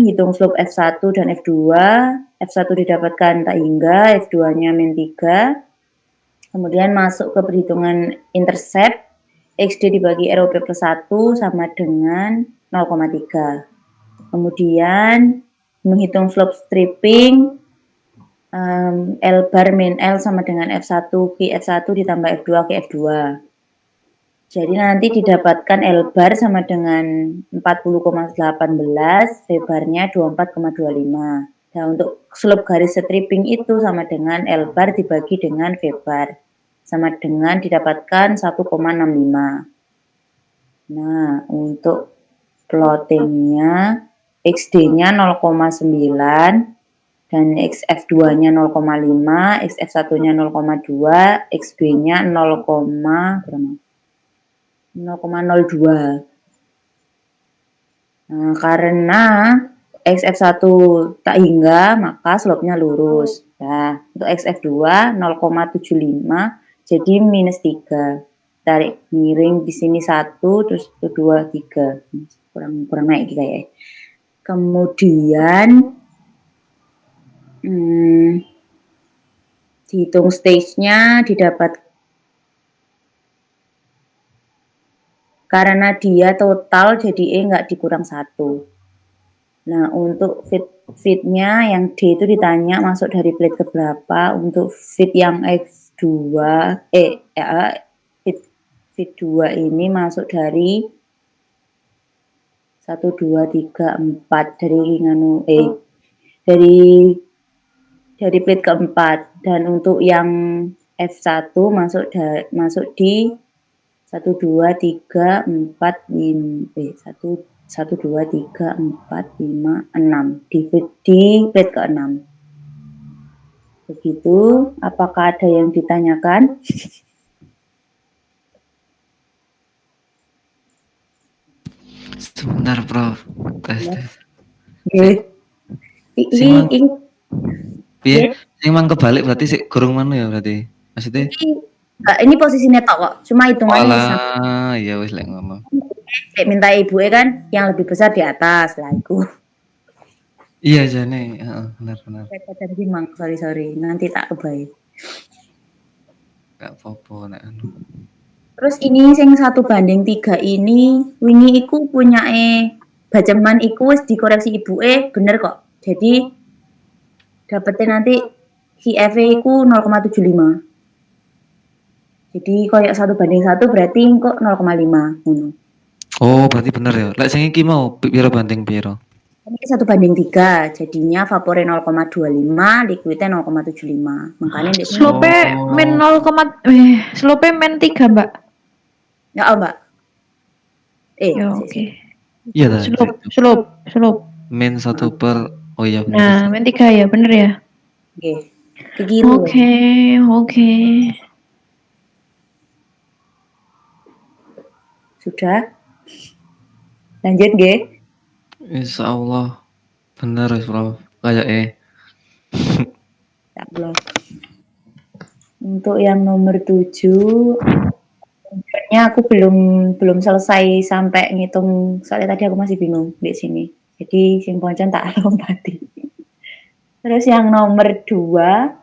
hitung slope F1 dan F2. F1 didapatkan tak hingga, F2-nya min 3. Kemudian masuk ke perhitungan intercept. XD dibagi ROP plus 1 sama dengan 0,3. Kemudian menghitung slope stripping. L bar min L sama dengan F1 Q F1 ditambah F2 Q F2. Jadi nanti didapatkan L bar sama dengan 40,18, V barnya 24,25. Nah, untuk slope garis stripping itu sama dengan L bar dibagi dengan V bar. Sama dengan didapatkan 1,65. Nah, untuk plottingnya XD-nya 0,9 dan XF2-nya 0,5, XF1-nya 0,2, XB-nya 0,02. Nah, karena XF1 tak hingga, maka slope-nya lurus. Nah, untuk XF2 0,75, jadi minus 3. Tarik miring di sini 1, terus 2, 3. Kurang naik gitu ya. Kemudian dihitung stage-nya didapat karena dia total jadi E nggak dikurang 1. Nah, untuk fit-nya yang D itu ditanya masuk dari plate ke berapa. Untuk fit yang F2 fit 2 ini masuk dari 1, 2, 3, 4 dari plate keempat. Dan untuk yang F1 masuk di 1, 2, 3, 4, 5, 1, 2, 3, 4, 5, 6 di plate ke-6. Begitu, apakah ada yang ditanyakan? Sebentar, Prof. Tes. Ini emang kebalik berarti sih kurung mana ya berarti? Maksudnya? Ini posisinya tok kok, cuma hitungannya sama. Ya wis lek ngono. Minta ibu kan yang lebih besar di atas lah iku. Iya jane, benar. Sorry, nanti tak kebaik. Gak apa-apa nek anu. Terus ini sing 1:3 ini wingi iku punyake Baceman iku wis dikoreksi ibuke bener kok. Jadi dapetnya nanti QF iku 0,75. Jadi kayak 1:1 berarti kok 0,5 ngono. Oh, berarti bener ya. Lek sing iki mau piro banding piro? Ini 1:3, jadinya vapore 0,25, liquidnya 0,75. Makanya slope min 0, slope min 3, Mbak. Ya, Mbak. Oke. Iya dah. Slope. Min 1 per iya bener. Nah, min 3 ya, bener ya? Oke. Sudah? Lanjut, nggih. Insyaallah bener wis, Prof. Kayak Untuk yang nomor 7 sebenarnya aku belum selesai sampai ngitung, soalnya tadi aku masih bingung di sini. Jadi sing poncen tak lompati. Terus yang nomor 12,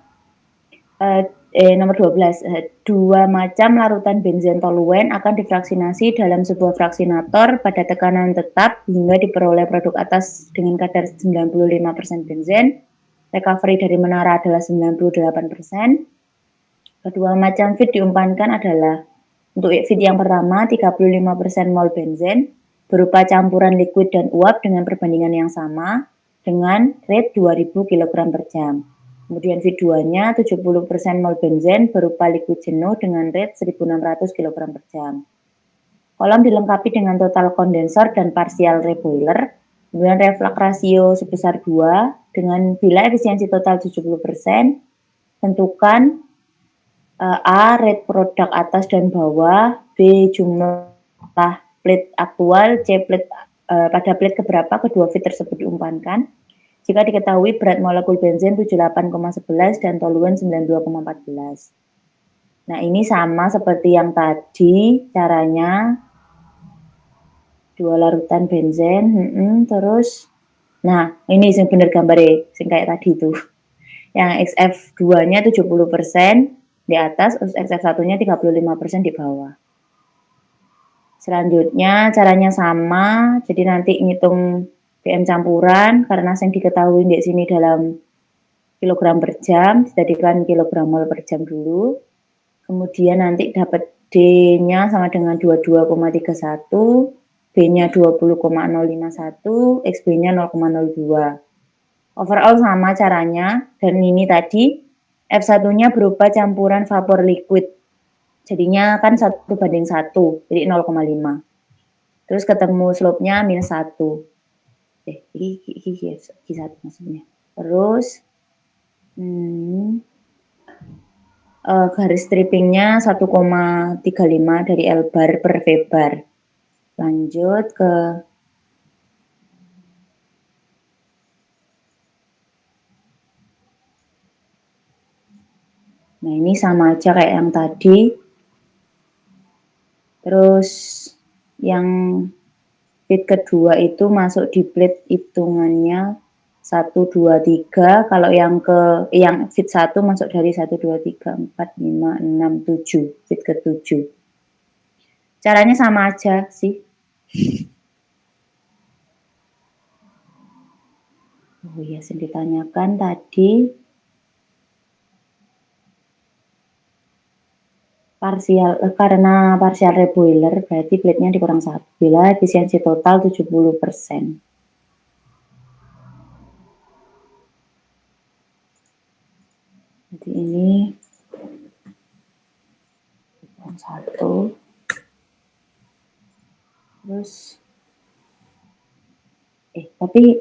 dua macam larutan benzen toluen akan difraksinasi dalam sebuah fraksinator pada tekanan tetap hingga diperoleh produk atas dengan kadar 95% benzen. Recovery dari menara adalah 98%. Kedua macam feed diumpankan adalah untuk feed yang pertama 35% mol benzen berupa campuran liquid dan uap dengan perbandingan yang sama dengan rate 2000 kg per jam. Kemudian feed 2-nya 70% mol benzen berupa liquid jenuh dengan rate 1600 kg per jam. Kolom dilengkapi dengan total kondensor dan partial reboiler. Kemudian reflux rasio sebesar 2 dengan bila efisiensi total 70%. Tentukan A. Rate produk atas dan bawah. B. Jumlah plate aktual. C. Plate pada plate keberapa kedua feed tersebut diumpankan. Jika diketahui berat molekul benzen 78,11 dan toluen 92,14. Nah, ini sama seperti yang tadi caranya. Dua larutan benzen, terus Nah, ini sing bener gambare sing kayak tadi itu. Yang XF2-nya 70% di atas, terus XF1-nya 35% di bawah. Selanjutnya caranya sama, jadi nanti ngitung PM campuran karena yang diketahui di sini dalam kilogram per jam, dijadikan kilogram mol per jam dulu. Kemudian nanti dapat D-nya sama dengan 22,31, B-nya 20,051, XB-nya 0,02. Overall sama caranya, dan ini tadi F1-nya berupa campuran vapor liquid. Jadinya kan 1:1, jadi 0,5. Terus ketemu slope-nya -1. Ini 1 maksudnya. Terus garis strippingnya 1,35 dari L bar per V bar. Lanjut ke nah ini sama aja kayak yang tadi. Terus yang fit kedua itu masuk di plate hitungannya 1, 2, 3. Kalau yang fit 1 masuk dari 1, 2, 3, 4, 5, 6, 7. Fit ke-7. Caranya sama aja sih. Oh iya, yang ditanyakan tadi karena partial reboiler berarti plate-nya dikurang 1 bila efisiensi total 70%. Jadi ini kurang 1. Terus tapi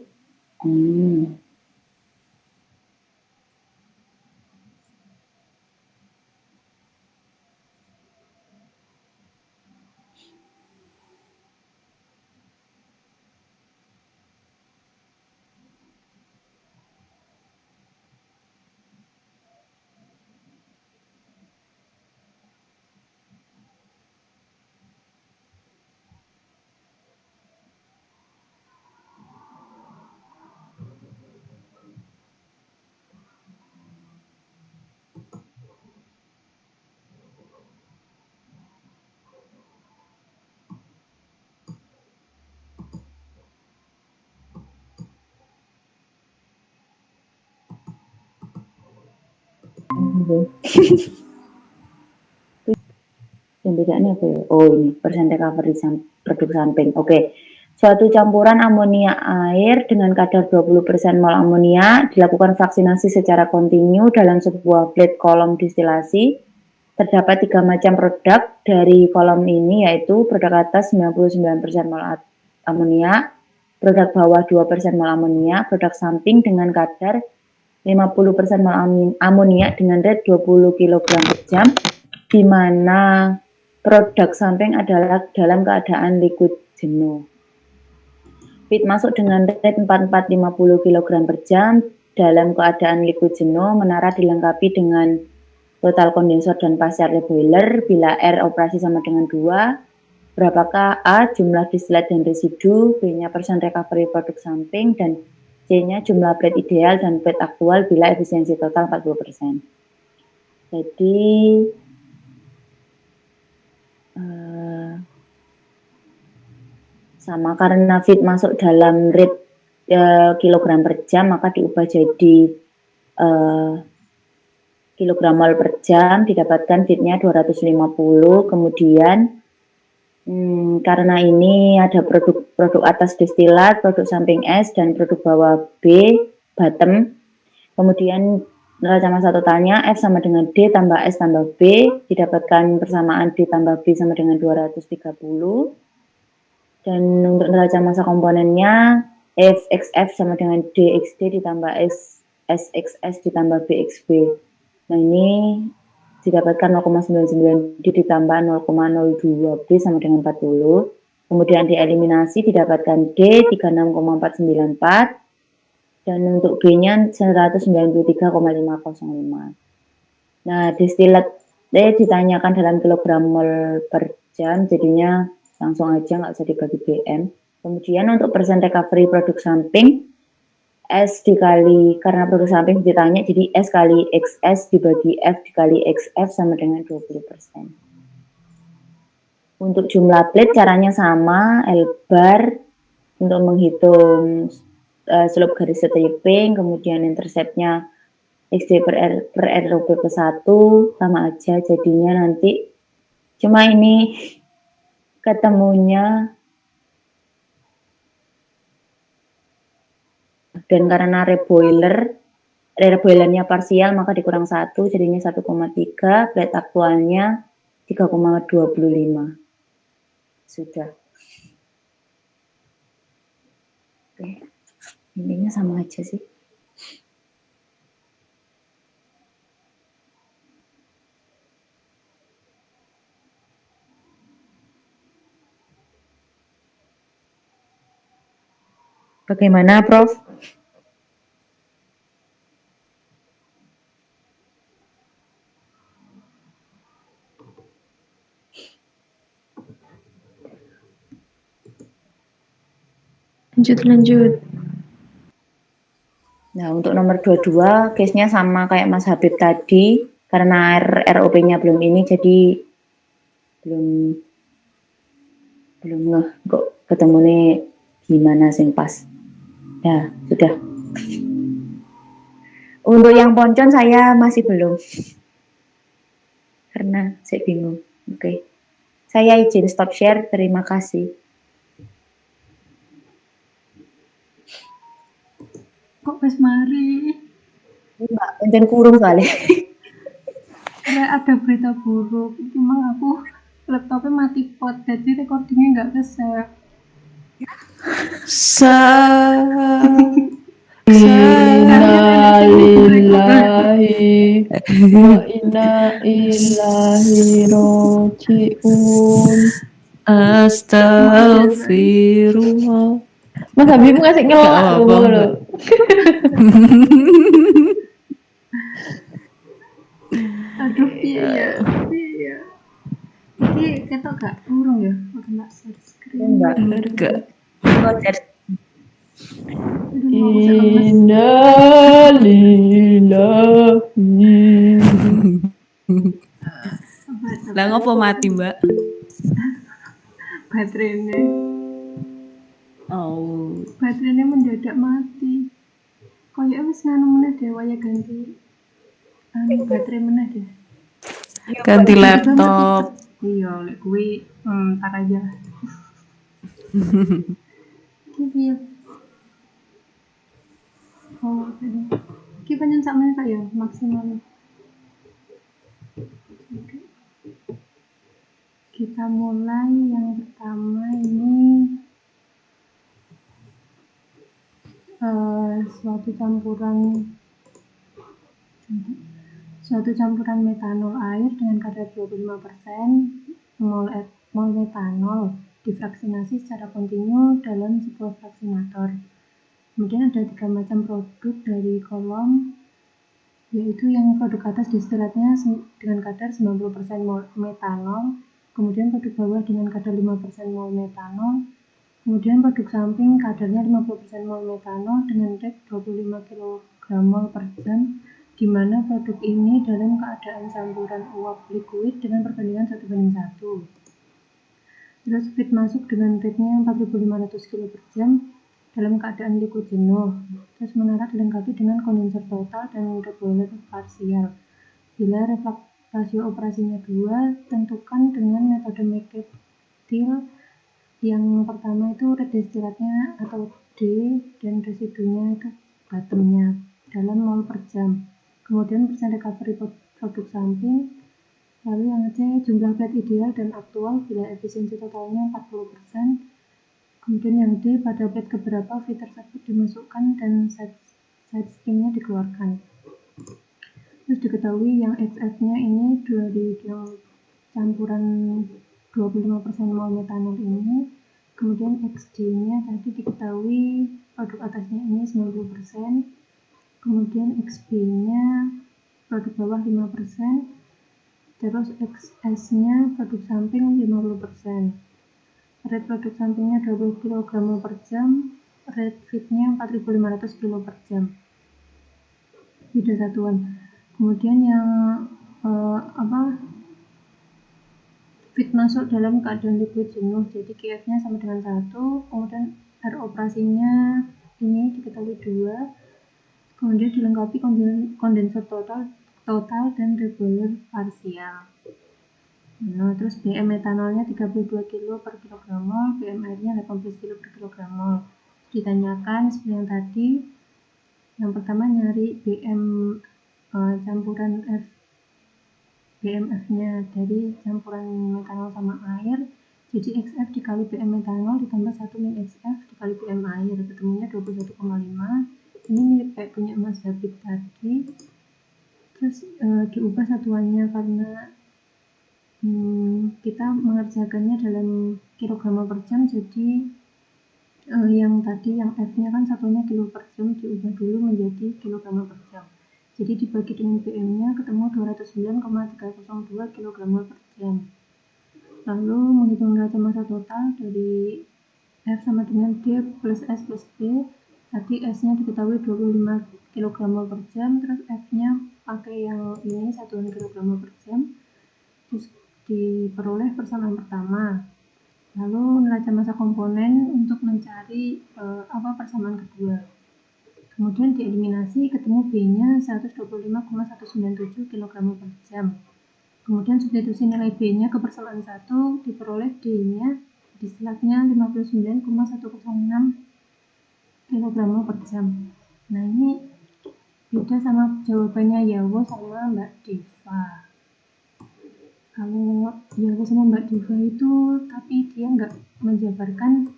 yang bedanya apa ya? Oh ini persen recovery produk samping. Oke. Suatu campuran amonia air dengan kadar 20% mol amonia dilakukan vaksinasi secara kontinu dalam sebuah plate kolom distilasi. Terdapat 3 macam produk dari kolom ini, yaitu produk atas 99% mol amonia, produk bawah 2% mol amonia, produk samping dengan kadar 50% mol amonia dengan rate 20 kg per jam, di mana produk samping adalah dalam keadaan liquid jenuh. Fit masuk dengan rate 4450 kg per jam dalam keadaan liquid jenuh, menara dilengkapi dengan total kondensor dan partial reboiler bila R operasi sama dengan 2. Berapakah A jumlah distillate dan residu, B-nya persen recovery produk samping, dan C-nya jumlah plate ideal dan plate aktual bila efisiensi total 40%. Jadi sama, karena fit masuk dalam rate kilogram per jam, maka diubah jadi kilogram mol per jam, didapatkan fitnya 250. Kemudian karena ini ada produk atas destilat, produk samping S, dan produk bawah B, bottom. Kemudian neraca massa totalnya F sama dengan D tambah S tambah B, didapatkan persamaan D tambah B sama dengan 230. Dan untuk neraca massa komponennya FXF sama dengan DXD ditambah SXS ditambah BXB. Nah ini didapatkan 0,99 D ditambah 0,02 B sama dengan 40. Kemudian dieliminasi didapatkan D 36,494. Dan untuk B-nya 193,505. Nah, distilat ditanyakan dalam kilogram mol per jam, jadinya langsung aja nggak usah dibagi BM. Kemudian untuk persen recovery produk samping S dikali, karena produk samping ditanya, jadi S kali XS dibagi F dikali XF sama dengan 20%. Untuk jumlah plate caranya sama, L bar untuk menghitung slope garis stripping, kemudian interceptnya XD per ROP plus 1 sama aja jadinya nanti, cuma ini ketemunya dan karena reboilernya parsial maka dikurang 1 jadinya 1,3, plate aktualnya 3,25. Sudah. Oke. Intinya sama aja sih. Bagaimana, Prof? Lanjut. Nah, untuk nomor 22, case-nya sama kayak Mas Habib tadi, karena ROP-nya belum ini, jadi belum ngeh kok ketemu nih gimana sing pas. Ya, sudah. Untuk yang poncon saya masih belum. Karena saya bingung. Oke. Saya izin stop share, terima kasih. Kok wis mari? Enggak, poncon kurung kali. Ada berita buruk. Emang aku laptopnya mati pot, jadi recordingnya nggak ke-save. Innalillahi wa inna ilaihi raji'un. Astagfirullah. Mas Habib ngasih ngelak loh. Aduh, iya. Ini ketok gak burung ya? Udah nggak share screen. Enggak. Innalillahi. Lah ngopo mati, Mbak? Baterainya. Oh. Baterainya mendadak mati. Kayaknya wis nganu meneh deh, waya ganti baterai meneh deh. Ganti laptop. Iya, lek kuwi entar aja. Iki oh, iki pancen sak menit ya maksimal. Kita mulai yang pertama ini suatu campuran metanol air dengan kadar 25% mol metanol difraksinasi secara kontinu dalam sebuah fraksinator. Kemudian ada 3 macam produk dari kolom, yaitu yang produk atas destilatnya dengan kadar 90% mol metanol, kemudian produk bawah dengan kadar 5% mol metanol, kemudian produk samping kadarnya 50% mol metanol dengan rate 25 kg mol per jam, di mana produk ini dalam keadaan campuran uap liquid dengan perbandingan 1:1. Terus feed masuk dengan rate-nya 4.500 kg per jam dalam keadaan liquid jenuh. Terus menara dilengkapi dengan kondenser total dan reboiler parsial. Bila rasio operasinya 2, tentukan dengan metode McCabe-Thiele. Yang pertama itu rate destilatnya atau D dan residunya itu bottomnya dalam mol per jam. Kemudian persen recovery produk samping. Lalu yang C jumlah plate ideal dan aktual bila efisiensi totalnya 40%. Kemudian yang D pada plate keberapa feed tersebut dimasukkan dan side streamnya dikeluarkan. Terus diketahui yang XF-nya ini dari yang campuran 25% mol metanol ini. Kemudian XD-nya tadi diketahui produk atasnya ini 90%. Kemudian XB-nya produk bawah 5%. Terus XS-nya produk samping 50%. Rate produk sampingnya 20 kg per jam. rate feednya 4.500 kilo per jam, beda satuan. Kemudian yang feed masuk dalam keadaan liquid jenuh, jadi QF-nya sama dengan 1, kemudian R operasinya ini diketahui 2, kemudian dilengkapi kondensat total dan regular parsial. Nah, terus BM metanolnya 32 kilo per kilogram mol, BM airnya 18 kilo per kilogram mol. Ditanyakan seperti yang tadi, yang pertama nyari BM campuran F, BMF-nya dari campuran metanol sama air, jadi XF dikali BM metanol ditambah 1 min XF dikali BM air, ketemunya 21,5. Ini mirip kayak punya Mas Habib tadi. Terus diubah satuannya karena kita mengerjakannya dalam kilogram per jam, jadi yang tadi yang F-nya kan satunya kilo per jam, diubah dulu menjadi kilogram per jam. Jadi dibagi dengan BM-nya ketemu 209,302 kg per jam. Lalu menghitung neraca massa total dari F sama dengan D plus S plus B. Tadi S-nya diketahui 25 kg per jam, terus F-nya pakai yang ini satuan kilogram per jam. Terus diperoleh persamaan pertama. Lalu neraca massa komponen untuk mencari persamaan kedua. Kemudian dieliminasi, ketemu B-nya 125,197 kg per jam. Kemudian substitusi nilai B-nya ke persamaan 1, diperoleh D-nya di slide-nya 59,106 kg per jam. Nah, ini beda sama jawabannya Yawo sama Mbak Diva. Kalau Yawo sama Mbak Diva itu, tapi dia nggak menjabarkan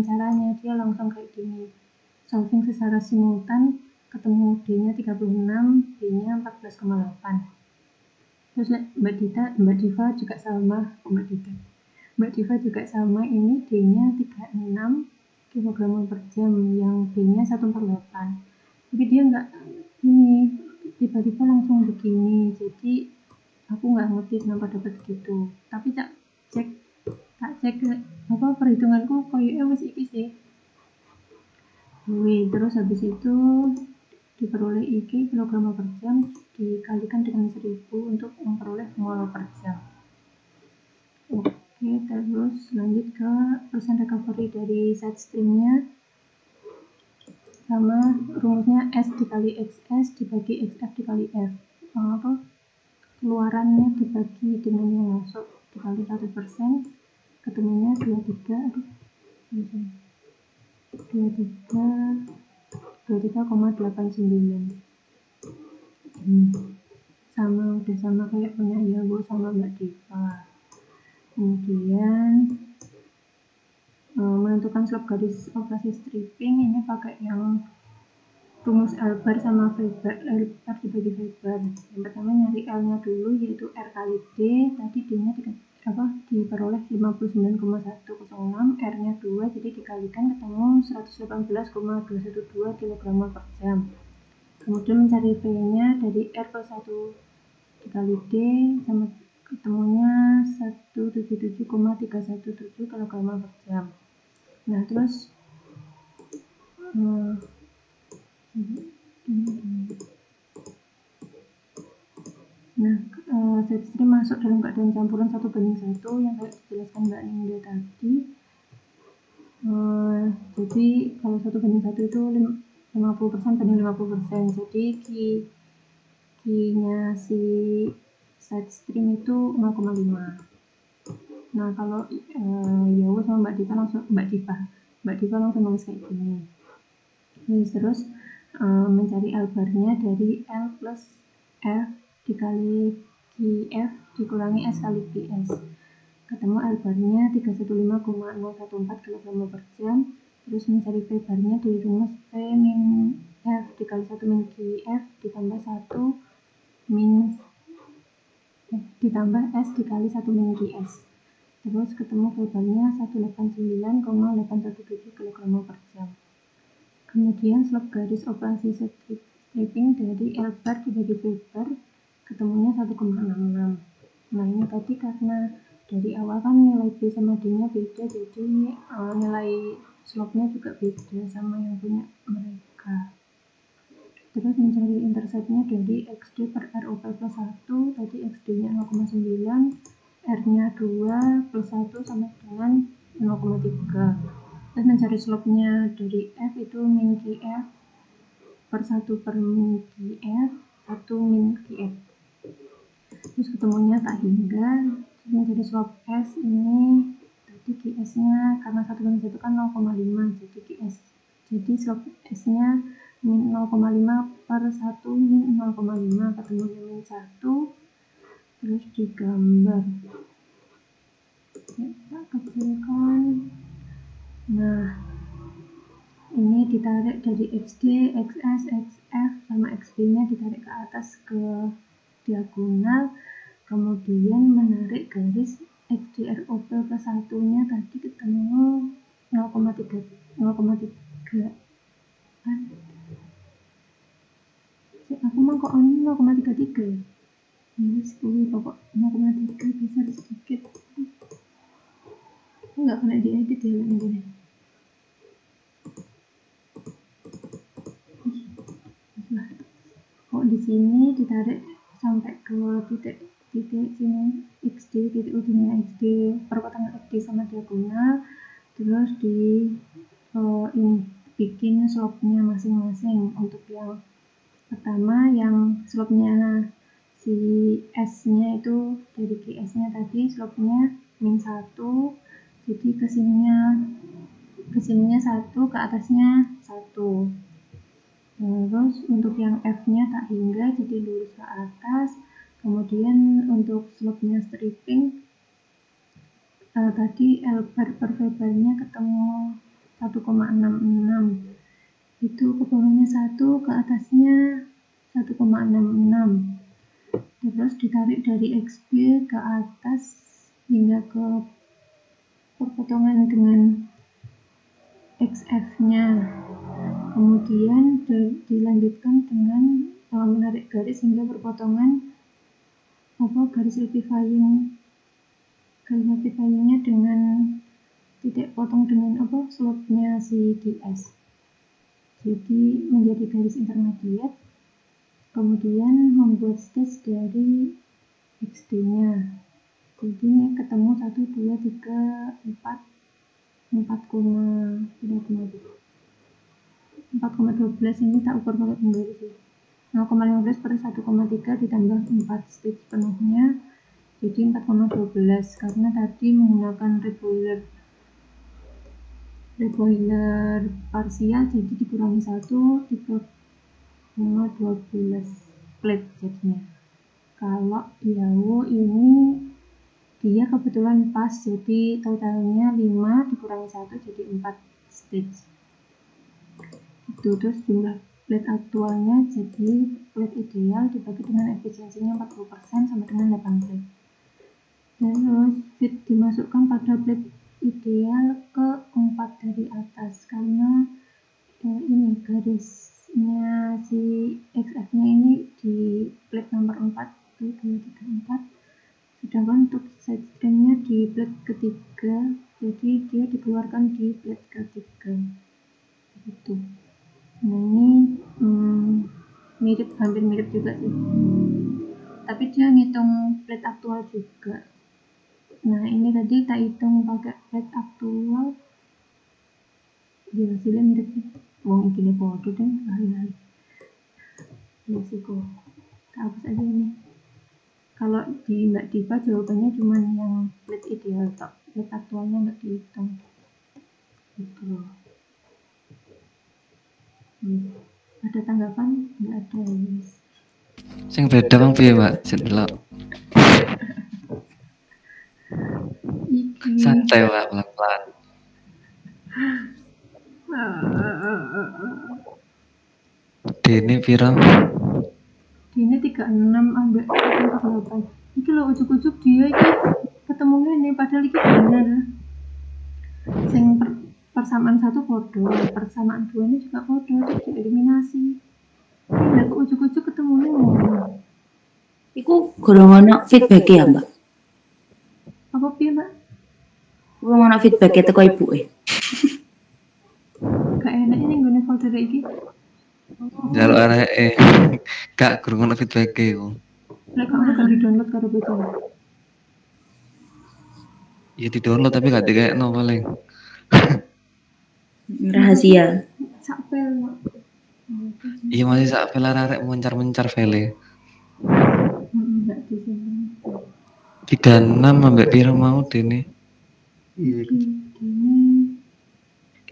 caranya, dia langsung kayak gini. Solving secara simultan, ketemu D-nya 36, B-nya 14,8. Terus Mbak Diva juga sama, Mbak Diva juga sama, ini D-nya 36 kg per jam, yang B-nya 148. Tapi dia nggak ini, tiba-tiba langsung begini, jadi aku nggak ngerti kenapa dapat gitu. Tapi tak cek perhitunganku kayaknya wis iki sih. Terus habis itu diperoleh IK kilogram per jam dikalikan dengan 1000 untuk memperoleh mol per jam. Oke, terus lanjut ke persen recovery dari side streamnya, sama rumusnya S dikali XS dibagi XF dikali F. Keluarannya dibagi dengan yang masuk dikali 100%, ketemunya 23,89. Udah sama kayak punya Yawo sama Mbak Diva. Kemudian menentukan slope garis operasi stripping, ini pakai yang rumus L bar sama V bar, L bar dibagi V bar. Yang pertama nyari L-nya dulu, yaitu R kali D, tadi D-nya diperoleh 59,106, R-nya 2, jadi dikalikan ketemu 118,212 kg per jam. Kemudian mencari V-nya dari R plus 1 dikali D, sama ketemunya 177,317 kg per jam. Nah, terus side stream masuk dalam keadaan campuran 1:1 yang kayak dijelaskan Mbak Ninda tadi. Jadi kalau 1:1 itu 50% banding 50%, jadi Q-nya si side stream itu 0,5. Nah, kalau Yawo sama Mbak Diva langsung nulis kayak gini. Terus mencari L barnya dari L plus F dikali QF dikurangi S kali PS. Ketemu L barnya 315,014 kg per jam. Terus mencari V barnya dari rumus V min F dikali 1 min QF ditambah 1 min ditambah S dikali 1 min QS. Terus ketemu V barnya 189,817 kg per jam. Kemudian slope garis operasi stripping dari L bar dibagi V bar ketemunya 1,66. Nah, ini tadi karena dari awal kan nilai B sama D nya beda, jadi nilai slope-nya juga beda sama yang punya mereka. Terus mencari interceptnya dari XD per ROP plus 1, tadi XD-nya 0,9, R-nya 2 plus 1 sama dengan 0,3. Terus mencari slope-nya dari F itu min QF per 1 per min QF, 1 min QF. Terus ketemunya tak hingga. Terus mencari slope S ini, tadi QS-nya karena 1 banding 1 kan 0,5, jadi QS. Jadi slope S-nya min 0,5 per 1 min 0,5, ketemunya min 1, terus digambar. Kita kecilkan. Nah, ini ditarik dari XD, XS, XF, sama XB-nya ditarik ke atas ke diagonal, kemudian menarik garis XDROP plus 1-nya tadi ketemu 0,3 kan? Aku mah kok ini 0,33 ya? Ini 10 pokok 0,3 besar sedikit. Nggak kena diedit ya ini. Kok di sini ditarik sampai ke titik sini XD, titik ujungnya XD, perpotongan XD sama diagonal, terus di ini bikin slope-nya masing-masing. Untuk yang pertama yang slope-nya si S-nya itu dari QS-nya tadi slope-nya min 1, jadi kesininya 1, ke atasnya 1. Terus untuk yang F-nya tak hingga, jadi lurus ke atas. Kemudian untuk slope-nya stripping, tadi L bar per Weber-nya ketemu 1,66. Itu ke bawahnya 1, ke atasnya 1,66. Terus ditarik dari XB ke atas hingga ke perpotongan dengan XF-nya. Kemudian dilanjutkan dengan menarik garis hingga perpotongan garis rectifying-nya dengan titik potong dengan slope-nya si DS. Jadi menjadi garis intermediate, kemudian membuat stage dari XD-nya. Jadi ini ketemu 1, 2, 3, 4, 4,12 ini tak ukur pakai penggaris ya. 0,15 per 1,3 ditambah 4 stage penuhnya, jadi 4,12 karena tadi menggunakan reboiler parsial, jadi dikurangi 1, 3,12 plate jadinya. Kalau Yawo ini dia kebetulan pas, jadi totalnya 5 dikurangi 1 jadi 4 stage. Itu terus jumlah plate aktualnya, jadi plate ideal dibagi dengan efisiensinya 40% sama dengan 8 plate. Terus fit dimasukkan pada plate ideal ke 4 dari atas karena ini garisnya si XF-nya ini di plate nomor 4, 1, 2, 3, 4. Sedangkan untuk side frame-nya di plate ketiga, jadi dia dikeluarkan di plate ketiga. Gitu. Nah ini hampir mirip juga sih, tapi dia ngitung plate aktual juga. Nah ini tadi tak hitung pakai plate aktual, ya hasilnya mirip sih. Wong iki podo deh, lali-lali. Ya sih kok, tak hapus aja ini. Kalau di Mbak Diva jawabannya cuma yang plate ideal, plate aktualnya nggak dihitung. Gitu loh. Ada tanggapan? Nggak ada, yes. Sing beda bang piye Mbak? Sing delok. Santai Mbak, pelan-pelan. Dene piro? Dene 36 ambek 48. Iki lho ujuk-ujuk dia iki ketemu ngene padahal iki bener. Sing persamaan 1 podo, persamaan 2 ini juga podo, terus dieliminasi. Ini kok ujuk-ujuk ketemu ngene. Iku gorong ana feedback ya, Mbak? Apa piye, Mbak? Gorong ana feedback teko ibuke. folder iki. Jaluk areke. Gak gurung ono feedback-e iku. Lek gak di-download karo bocah. Ya di-download tapi gak dikekno paling. Rahasia. Sak file. Iya masih sak file arek mencar-mencar file. Enggak di sini. 36 ambek piro mau dene? Iya.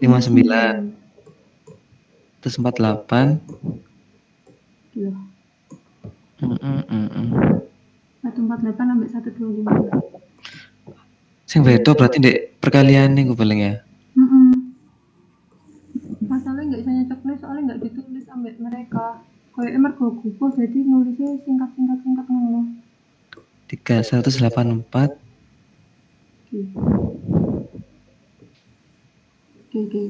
Ini 59 terus 48. Loh, Heeh. 148 sampai 125. Sing beda berarti ndek perkaliane ku paling ya. Masalahnya nggak bisa nyocok nih, soalnya nggak ditulis sampai mereka. Kayak mergo Google jadi nulisnya singkat ngono. 184 Oke.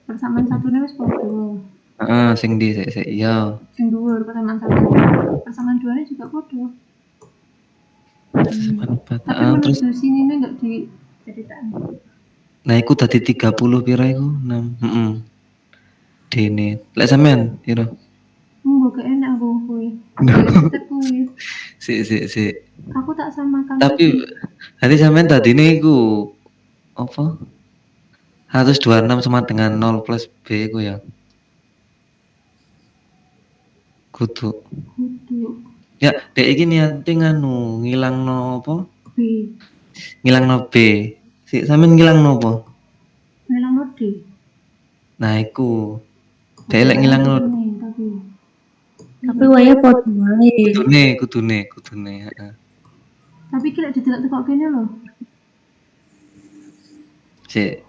Persamaan satunya wis podo. heeh sing di sik iya. Sing dhuwur persamaan satu. Persamaan duanya juga podo. 184 Tapi terus menurut sini ini nggak diceritain. nah iku tadi 30 piro iku 6 dene lek sampean piro Mbok gak enak aku kuwi. Tetep kuwi. sik Aku tak samakan tapi nanti sampean tadine iku apa 126 sama dengan 0 plus B iku ya kudu kudu ya dek iki niate nganu ngilangno apa B. ngilangno B sik sampean ngilangno apa Ngilang node. nah iku dek lek ngilangno Tapi waya podo wae. kudune heeh. Tapi kira didelok tekok kene lho. Cek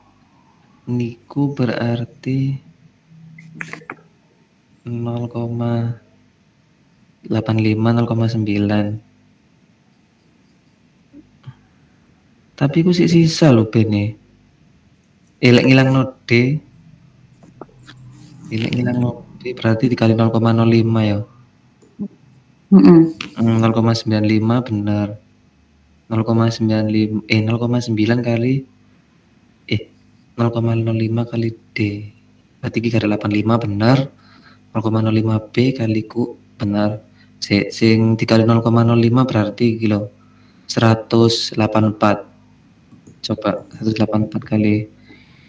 niku berarti 0,85 0,9 tapi ku sik sisa lho bene lek ngilangno D berarti dikali 0,05 ya. 0,95 benar. 0,95 0,9 kali 0,05 kali D. Berarti iki kali 85 benar. 0,05 B kaliku benar. Sing dikali 0,05 berarti kilo 184. Coba 184 kali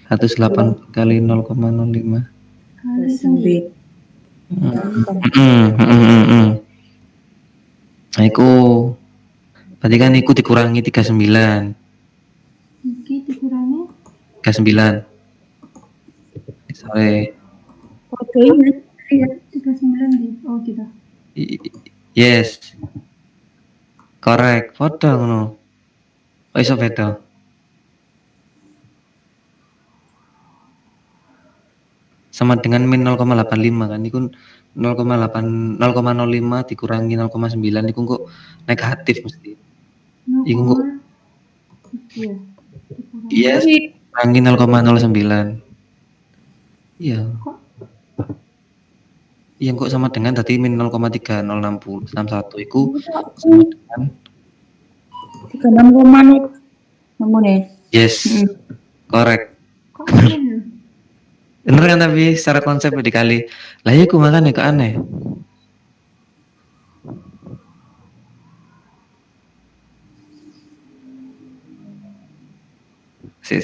0,05 Kali 9. Nah, iku berarti kan iku dikurangi 39. Iki dikurangi 39. Sorry. Podo ini. 39 di. Oh gitu. Yes. Correct. Foto ngono. Oh iso beda. Sama dengan min 0,85 kan iku 0,05 dikurangi 0,9 iku kok negatif mesti. Iku kok Iya. yes kurangi 0,09. Iya. Iya kok sama dengan tadi min 0,3061 iku sama dengan 36,0 namune. yes. Correct. Kok keren ya? Bener kan tapi secara konsep dikali. Lah ya aku makan kok aneh. Si.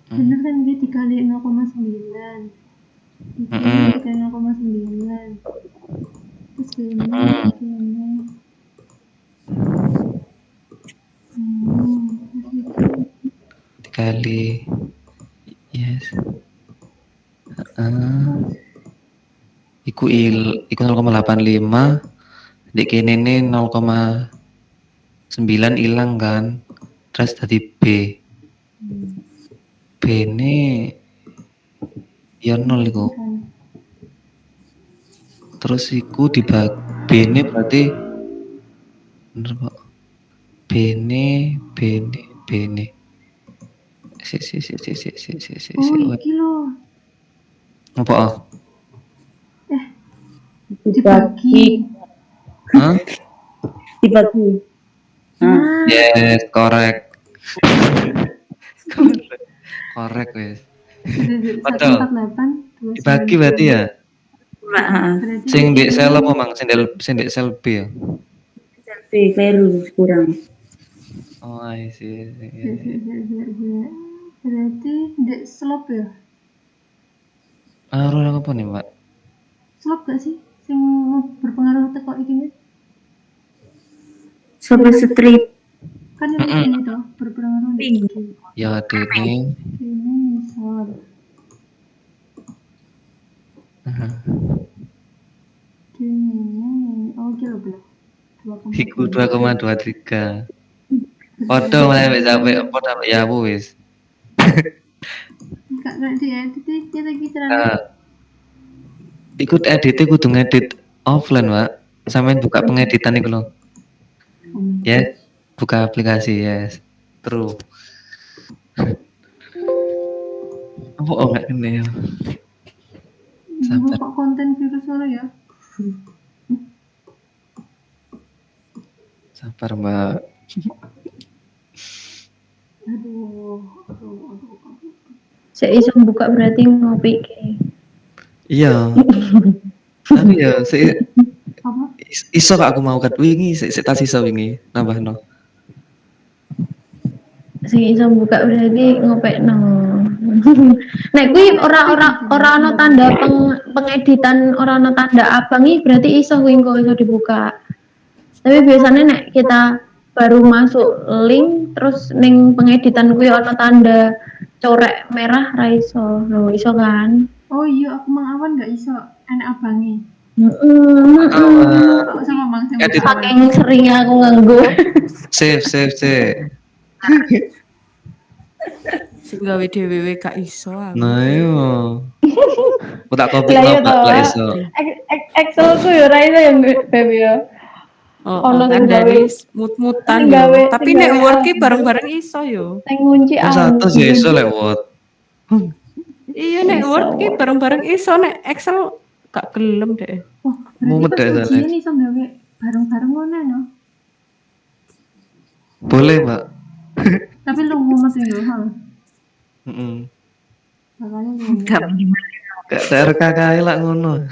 Bener kan dia dikali 0,9. Dikali 0,9. Terus gini. Dikali yes. Iku 0,85 dek kene 0,9 hilang kan. Terus tadi B. B ini ya 0 iku. Terus iku dibagi B ini berarti bener kok. B ini. Si. Oh iki lho. Apa? Dibagi. Hah? Dibagi. Nah, Yes, korek. Korek wes. Padahal 148 dibagi berarti ya. berarti Sing di di sel sini apa mang? Sing di sel B ya. selfie Peru kurang. Oh, I see. berarti di slope ya, Orang apa nih, Mbak? slope gak sih sing berpengaruh teko iki Sobat strip kan ini Mm-mm. ini toh berpengaruh di iki. Ya dene. Ini misal ini oh gila belum Iku 2,23. Podo mulai sampai podo ya wis. Kak diedit kita gitu Nah, ikut edit kudu ngedit offline, Mbak. Sampeyan buka pengeditan iku lho. Ya, buka aplikasi, yes. True. Apa enggak kene ya? Sabar. Kok konten virus ora ya? Sabar, Mbak. Aduh. Saya iso buka berarti ngopi ke. Iya. Tapi ya Apa? iso kak aku mau kat wingi sik tas iso wingi nambahno. Sing iso buka berarti ngopekno. Nek kuwi ora ana tanda pengeditan, ora ana tanda abang iki berarti iso kuwi kok iso dibuka. Tapi biasanya nek kita baru masuk link terus ning pengeditan kuwi ana tanda corek merah ra iso. Loh, iso kan? Oh iya, aku mang awan gak iso enak abangi. Kok sama mang sing Edit. Saking sering aku nganggo. Save. Sing gawe dhewe gak iso aku. Nah, yo. Aku tak copy Lah iya Mbak, toh. lah iso. Excel ku yo ra iso yang baby yo. Oh, Ono kan sing gawe dari mut-mutan sing gawe- yo. Tapi sing gawe network ki aku. bareng-bareng iso yo. sing ngunci Oh, satu sih iso lewat. Iya network ki bareng-bareng iso nek Excel gak gelem deh. Oh, Mumet berarti deh, pas Alex. ujian iso gawe bareng-bareng ngono no. Boleh, Mbak. Tapi lu mumet ya, ha. Heeh. Makanya mumet. Gak TRK kae lah ngono.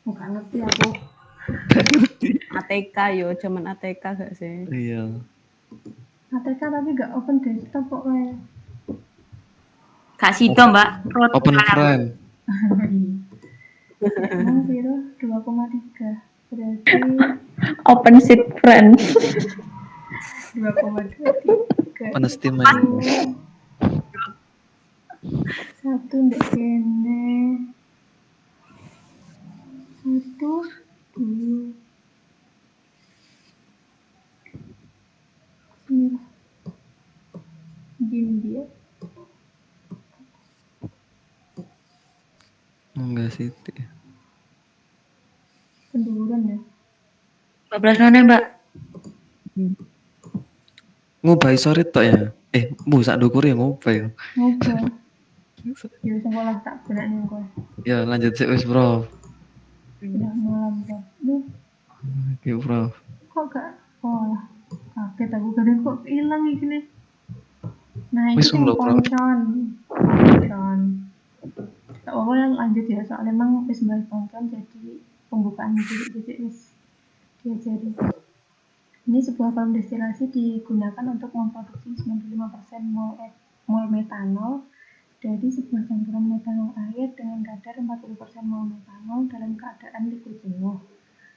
Gak ngerti aku. ATK yo, zaman ATK gak sih? Iya. ATK tapi gak open desktop kok kayak. Kak Sito Mbak. Open friend. Emang piro 2,3. Berarti open seat friend. 2,23. Penestiman. Satu ndek kene. Satu, dua. Ini. Gimbia. Enggak sih. Penduruan ya. 14 none Mbak. Ngubah sore tok ya. Bu sak ndukur ya ngubah. Ngobrol. Ya sekolah tak benak nih kowe. Ya lanjut sih wis, Bro. Udah malam kok. Lu Oke, Bro. kok gak sekolah? Kaget aku kadang kok hilang iki nih. Nah, ini Wis yang lho, Bro. poncon. Tak apa yang lanjut ya, soalnya emang wis bahas poncon jadi pembukaan jadi wis diajari. Ini sebuah kolom destilasi digunakan untuk memproduksi 95% mol metanol dari sebuah campuran metanol air dengan kadar 40% mol metanol dalam keadaan liquid jenuh.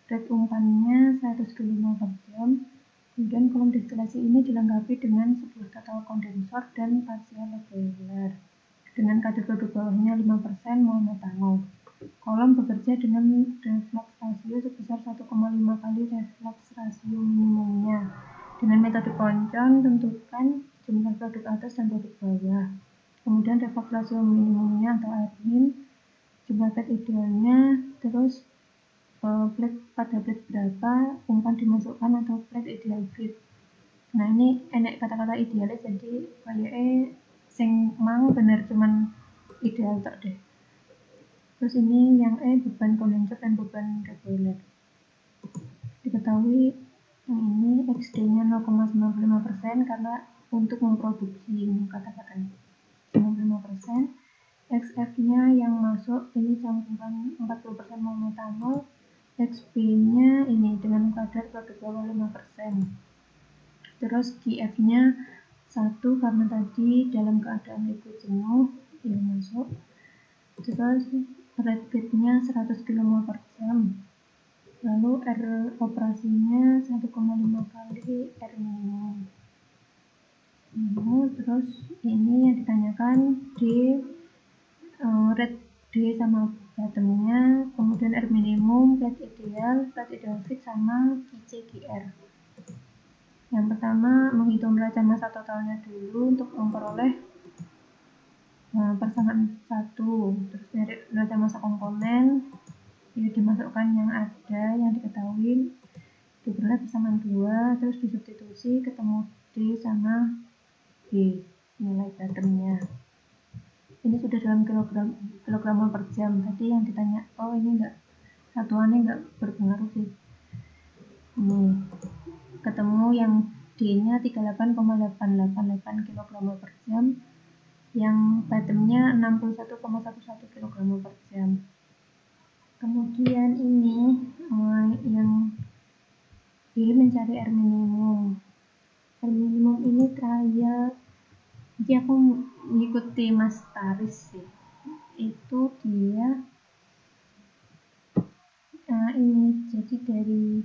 Rate umpannya 100 kmol per jam. Kemudian kolom destilasi ini dilengkapi dengan sebuah total kondensor dan partial boiler dengan kadar produk bawahnya 5% mol metanol. Kolom bekerja dengan reflux rasio sebesar 1,5 kali reflux rasio minimumnya. Dengan metode poncon, tentukan jumlah produk atas dan produk bawah. Kemudian reflux rasio minimumnya atau RMIN, jumlah pad idealnya, terus plate pada plate berapa, umpan dimasukkan atau plate ideal fit. Nah ini enek kata-kata idealnya jadi kayaknya sing mang bener cuman ideal tok deh. Terus ini yang beban kondensor dan beban boiler. Diketahui Yang ini XD-nya 0,95% karena untuk memproduksi ini kata-katanya 95%. XF-nya yang masuk ini campuran 40% mol metanol. XB-nya ini dengan kadar produk bawah 5%. Terus GF-nya 1 karena tadi dalam keadaan liquid jenuh yang masuk. Terus rate feed-nya 100 kmol per jam. Lalu R operasinya 1,5 kali R minimum. Terus ini yang ditanyakan D rate D sama bottomnya, kemudian R minimum, rate ideal fit sama QC/GR. Yang pertama menghitung neraca massa totalnya dulu untuk memperoleh persamaan 1, terus dari neraca massa komponen ya dimasukkan yang ada yang diketahui, diperoleh persamaan 2, terus disubstitusi ketemu D sama B nilai bottomnya. Ini sudah dalam kilogram per jam. Tadi yang ditanya, oh ini enggak, satuannya enggak berpengaruh sih. Ini ketemu yang D-nya 38,888 kg per jam, yang bottomnya 61,11 kg per jam. Kemudian ini yang pilih mencari R minimum. R minimum ini trial, jadi aku mengikuti Mas Taris sih. Itu dia ini jadi dari,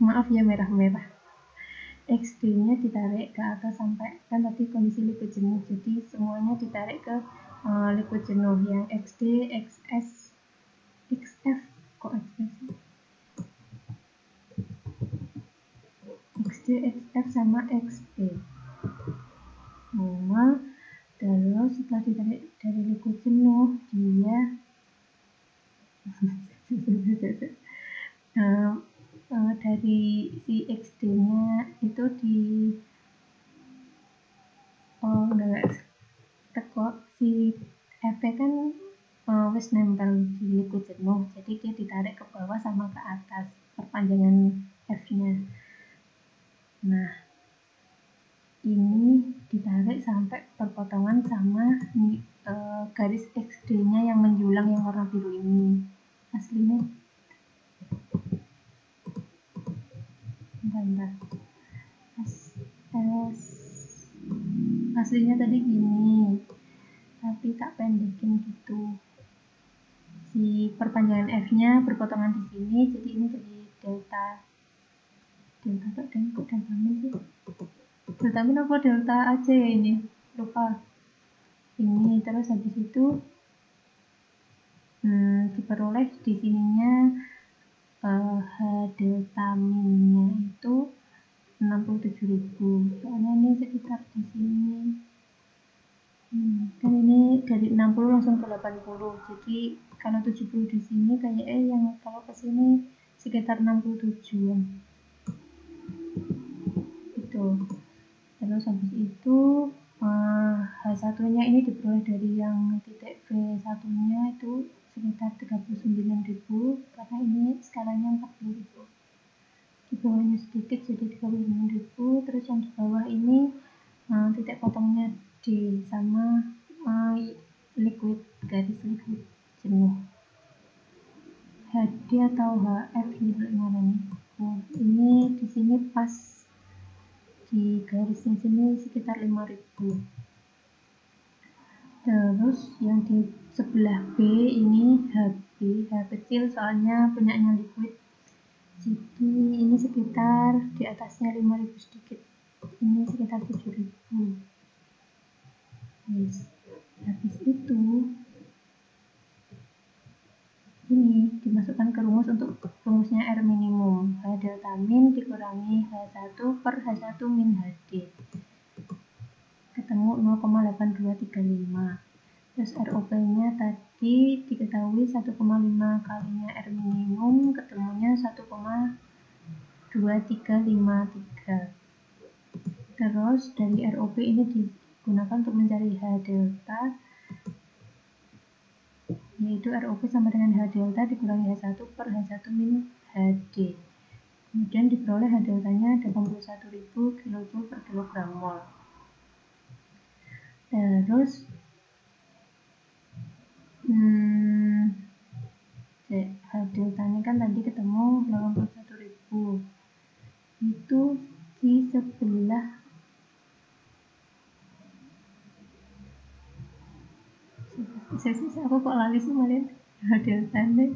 maaf ya merah-merah, XD-nya ditarik ke atas sampai, kan tadi kondisi liquid jenuh, jadi semuanya ditarik ke liquid jenuh. Yang XD, XS, XF, kok XF sih? XD, XF sama XP. Terus setelah ditarik dari liquid jenuh, dia dari si XD-nya itu di tekok si F kan wis nempel di liquid jenuh, jadi dia ditarik ke bawah sama ke atas perpanjangan F-nya. Nah, ini ditarik sampai perpotongan sama garis XD-nya yang menjulang yang warna biru ini. Aslinya bentar. Aslinya tadi gini, tapi tak pendekin gitu. Si perpanjangan F-nya berpotongan di sini, jadi ini jadi delta min sih. Delta min apa delta AC ya ini? Lupa. Ini terus habis itu diperoleh di sininya H delta minnya itu 67.000. Soalnya ini sekitar di sini. Kan ini dari 60 langsung ke 80. Jadi kalau 70 di sini kayaknya yang kalau ke sini sekitar 67-an. Itu. Terus habis itu H1-nya ini diperoleh dari yang titik V1-nya itu sekitar 39.000 karena ini skalanya 40.000. Di bawahnya sedikit jadi 39.000, terus yang di bawah ini titik potongnya D sama liquid, garis liquid jenuh. HD atau HF ini gimana nih? Nah, ini di sini pas di garisnya sini sekitar 5.000. Terus yang di sebelah B ini HB, H kecil soalnya punyanya liquid. Jadi ini sekitar di atasnya 5.000 sedikit. Ini sekitar 7.000. Yes. Habis itu ini dimasukkan ke rumus untuk rumusnya R minimum. H delta min dikurangi H1 per H1 min HD. Ketemu 0,8235. Terus ROP-nya tadi diketahui 1,5 kalinya R minimum, ketemunya 1,2353. Terus dari ROP ini digunakan untuk mencari H delta, yaitu ROP sama dengan H delta dikurangi H1 per H1 min HD. Kemudian diperoleh H deltanya 81.000 kJ per kilogram mol. Terus H deltanya kan tadi ketemu 81.000. Itu di sebelah aku kok lali sih malin H deltanya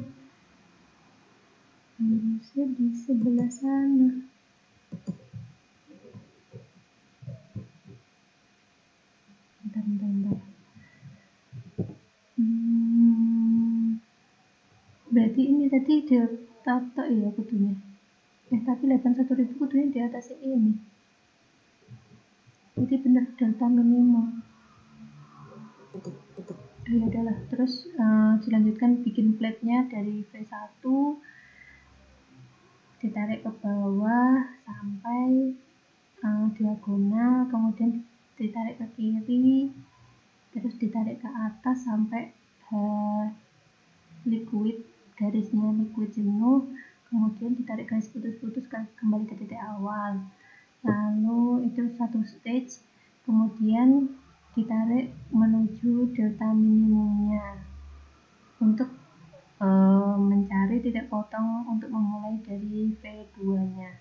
harusnya di sebelah sana. Bentar. Berarti ini tadi delta tok ya kudunya. Tapi 81.000 kudunya di atas ini. Jadi benar delta minimum. Ya udahlah, terus dilanjutkan bikin plate-nya dari V1 ditarik ke bawah sampai diagonal, kemudian ditarik ke kiri, terus ditarik ke atas sampai liquid, garisnya liquid jenuh, kemudian ditarik garis putus-putus kembali ke titik awal. Lalu itu satu stage, kemudian ditarik menuju delta minimumnya untuk mencari titik potong untuk memulai dari V2-nya.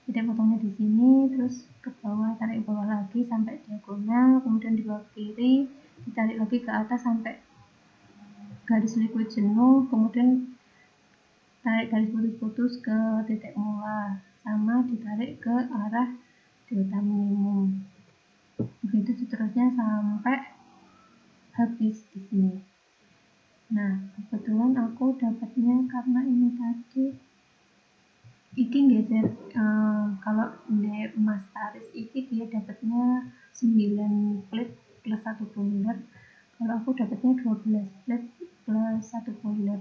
Titik potongnya di sini, terus ke bawah, tarik ke bawah lagi sampai diagonal, kemudian di bawah kiri, ditarik lagi ke atas sampai garis liquid jenuh, kemudian tarik garis putus-putus ke titik mula, sama ditarik ke arah delta minimum. Begitu seterusnya sampai habis di sini. Nah, kebetulan aku dapatnya karena ini tadi iki geser kalau di Mas Taris iki dia dapatnya 9 plate plus 1 boiler. Kalau aku dapatnya 12 plate plus 1 boiler.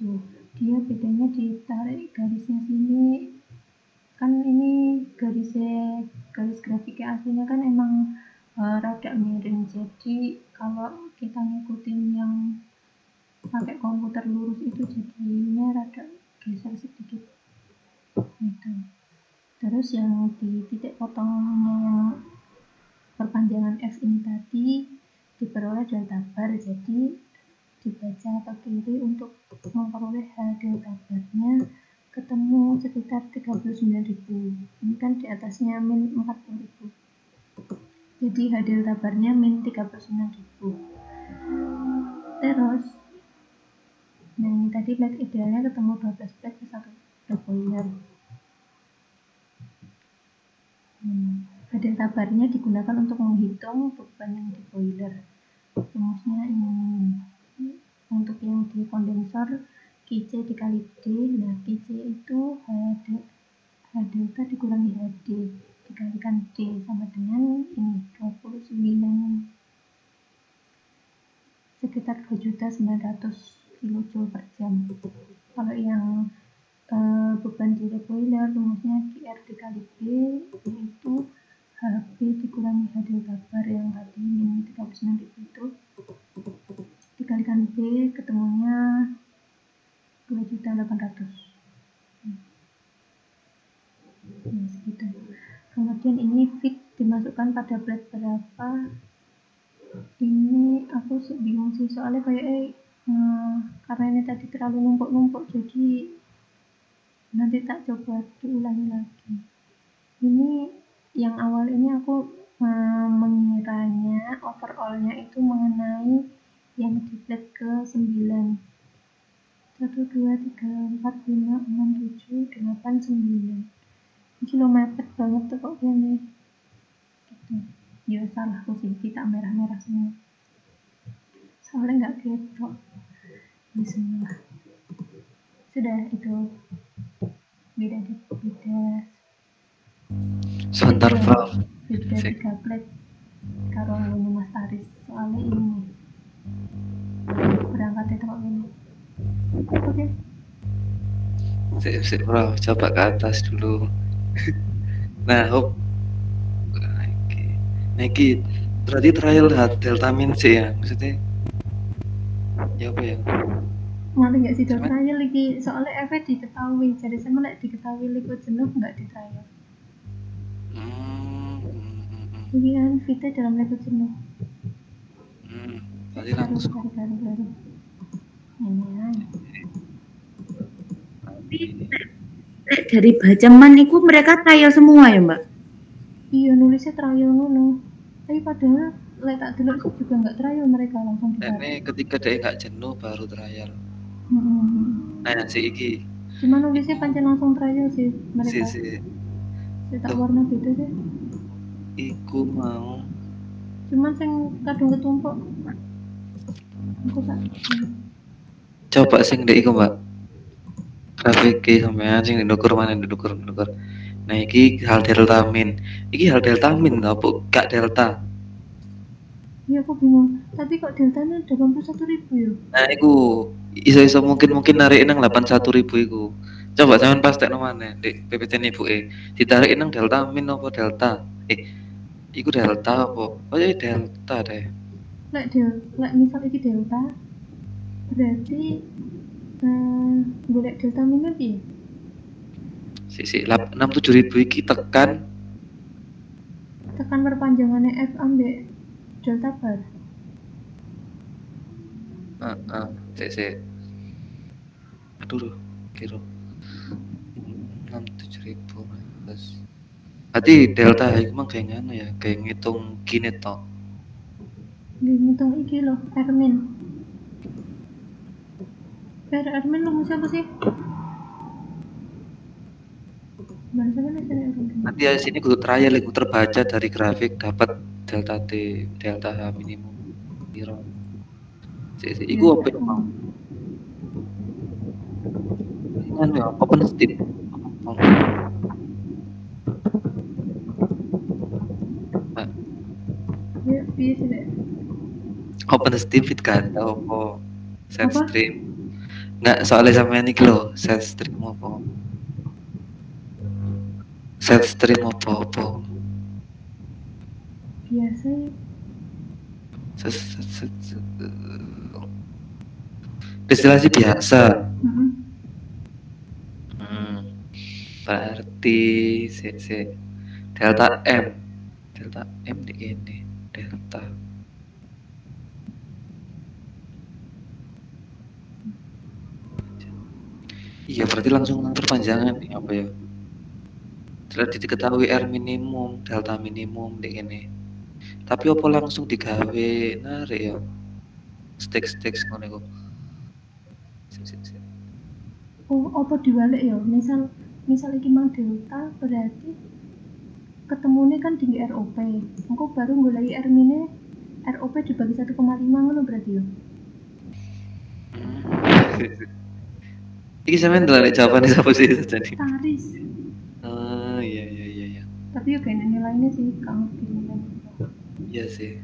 Tuh, dia bedanya ditarik garisnya sini. Kan ini garis grafiknya aslinya kan emang rada miring. Jadi kalau kita ngikutin yang pakai komputer lurus itu jadinya rada geser sedikit gitu. Terus yang di titik potongnya yang perpanjangan X ini tadi diperoleh delta bar, jadi dibaca ke kiri untuk memperoleh H delta barnya ketemu sekitar 39.000. Ini kan di atasnya min 40.000, jadi H delta barnya min 39.000. Terus nah ini tadi plate idealnya ketemu 12 plate ke 1 boiler. Delta barnya digunakan untuk menghitung beban yang di boiler. Rumusnya ini. Untuk yang di kondensor QC dikali D. Nah QC itu H delta dikurangi HD dikalikan D sama dengan ini 29, sekitar 2.900 kJ per jam. Kalau yang beban di boiler rumusnya QR dikali B, yaitu HB dikurangi H delta bar yang tadi min 39.000 itu dikalikan B, ketemunya 2.800. Segitu. Kemudian ini fit dimasukkan pada plate berapa, ini aku bingung sih, soalnya kayak karena ini tadi terlalu numpuk-numpuk, jadi nanti tak coba diulangi lagi. Ini yang awal ini aku mengiranya overallnya itu mengenai yang di plate ke 9. 1, 2, 3, 4, 5, 6, 7, 8, 9. Ini lo mepet banget tuh kok gini gitu. Ya salahku sih, kita merah-merah semua soalnya nggak ketok. Bismillah. Sudah itu beda Sebentar, Prof. beda 3 plate karo ngene Mas Taris, soalnya ini berangkat itu kok gini. Oke. Sip, Prof. Coba ke atas dulu. Nah, hop. Niki berarti trial delta min C ya, maksudnya ya apa ya? Malah nggak sido Cuman- trial lagi soalnya efek diketahui jadi sama lek diketahui liquid jenuh nggak di trial. Ini kan Vita dalam liquid jenuh. Berarti langsung. Baru. Ini kan. Dari bacaman itu mereka trial semua ya Mbak? Iya nulisnya trial ngono. Tapi padahal lek tak delok sih juga nggak trial mereka langsung di trial. Ini ketika dia nggak jenuh baru trial. Nah si iki Cuma nulisnya pancen langsung trial sih si mereka. si Tak warna beda sih. iku mau Cuman sing kadung ketumpuk. Aku tak. coba sing dek iku Mbak. Grafik sampean sing ndukur mana ndukur. Nah iki hal deltamin. Iki hal deltamin tau apa gak delta. Iya aku bingung. Tapi kok deltanya 81.000 ya? Nah iku iso mungkin narik nang 81.000 iku. Coba sampean pas tekno maneh di PPT ibuke. Ditarik nang deltamin apa delta? Iku delta apa? Oh iya delta deh. Lek misal iki delta berarti golek delta min piye? Si 67.000 iki tekan Perpanjangannya F ambek delta bar. si aduh kira 67.000 terus berarti delta iku mah kayak ngono ya kayak ngitung gini toh. Ngitung iki loh Ermin. Ermin lu siapa sih? Bahasa mana sih Ermin? Nanti di sini kudu trial iku terbaca dari grafik dapat delta T delta H minimum piro. Iku apa ya mau? Kan ya open step. Ya, piye sih Dek? Open step kan tau apa set Apa? stream. Enggak soalnya sampean iki lho set stream apa? Set stream apa? Biasa ya. Destilasi biasa. Mm-mm. Berarti si delta M di ini delta. Iya berarti langsung perpanjangan nih apa ya? Setelah diketahui R minimum, delta minimum di ini. Tapi apa langsung digawe narik ya? Stek ngono iku. Oh, apa diwalik ya? Misal iki mang delta berarti ketemunya kan tinggi ROP. Engko baru goleki Ermine ROP dibagi 1,5 ngono berarti ya. Iki sampean ndelok jawabane sapa sih jadi? Taris. Oh iya. Tapi ya kayaknya nilainya sih kamu nilai. Iya sih.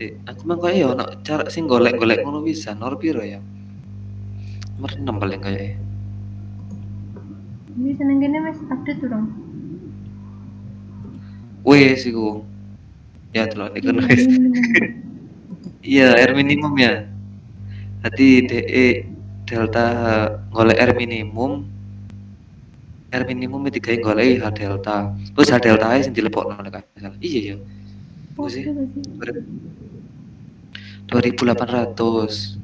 Aku mah kayak ya ono cara sing golek-golek ngono bisa nor piro ya? Nomor 6 paling kayak. Ini seneng kene wis update durung. Wes iku. Ya delok nek kono wis. Iya, R minimum ya. Berarti DE delta golek R minimum itu digawe golek H delta. Terus H delta sing dilepokno nek salah. Iya ya. Oh, Sih. iya sih. 2.800.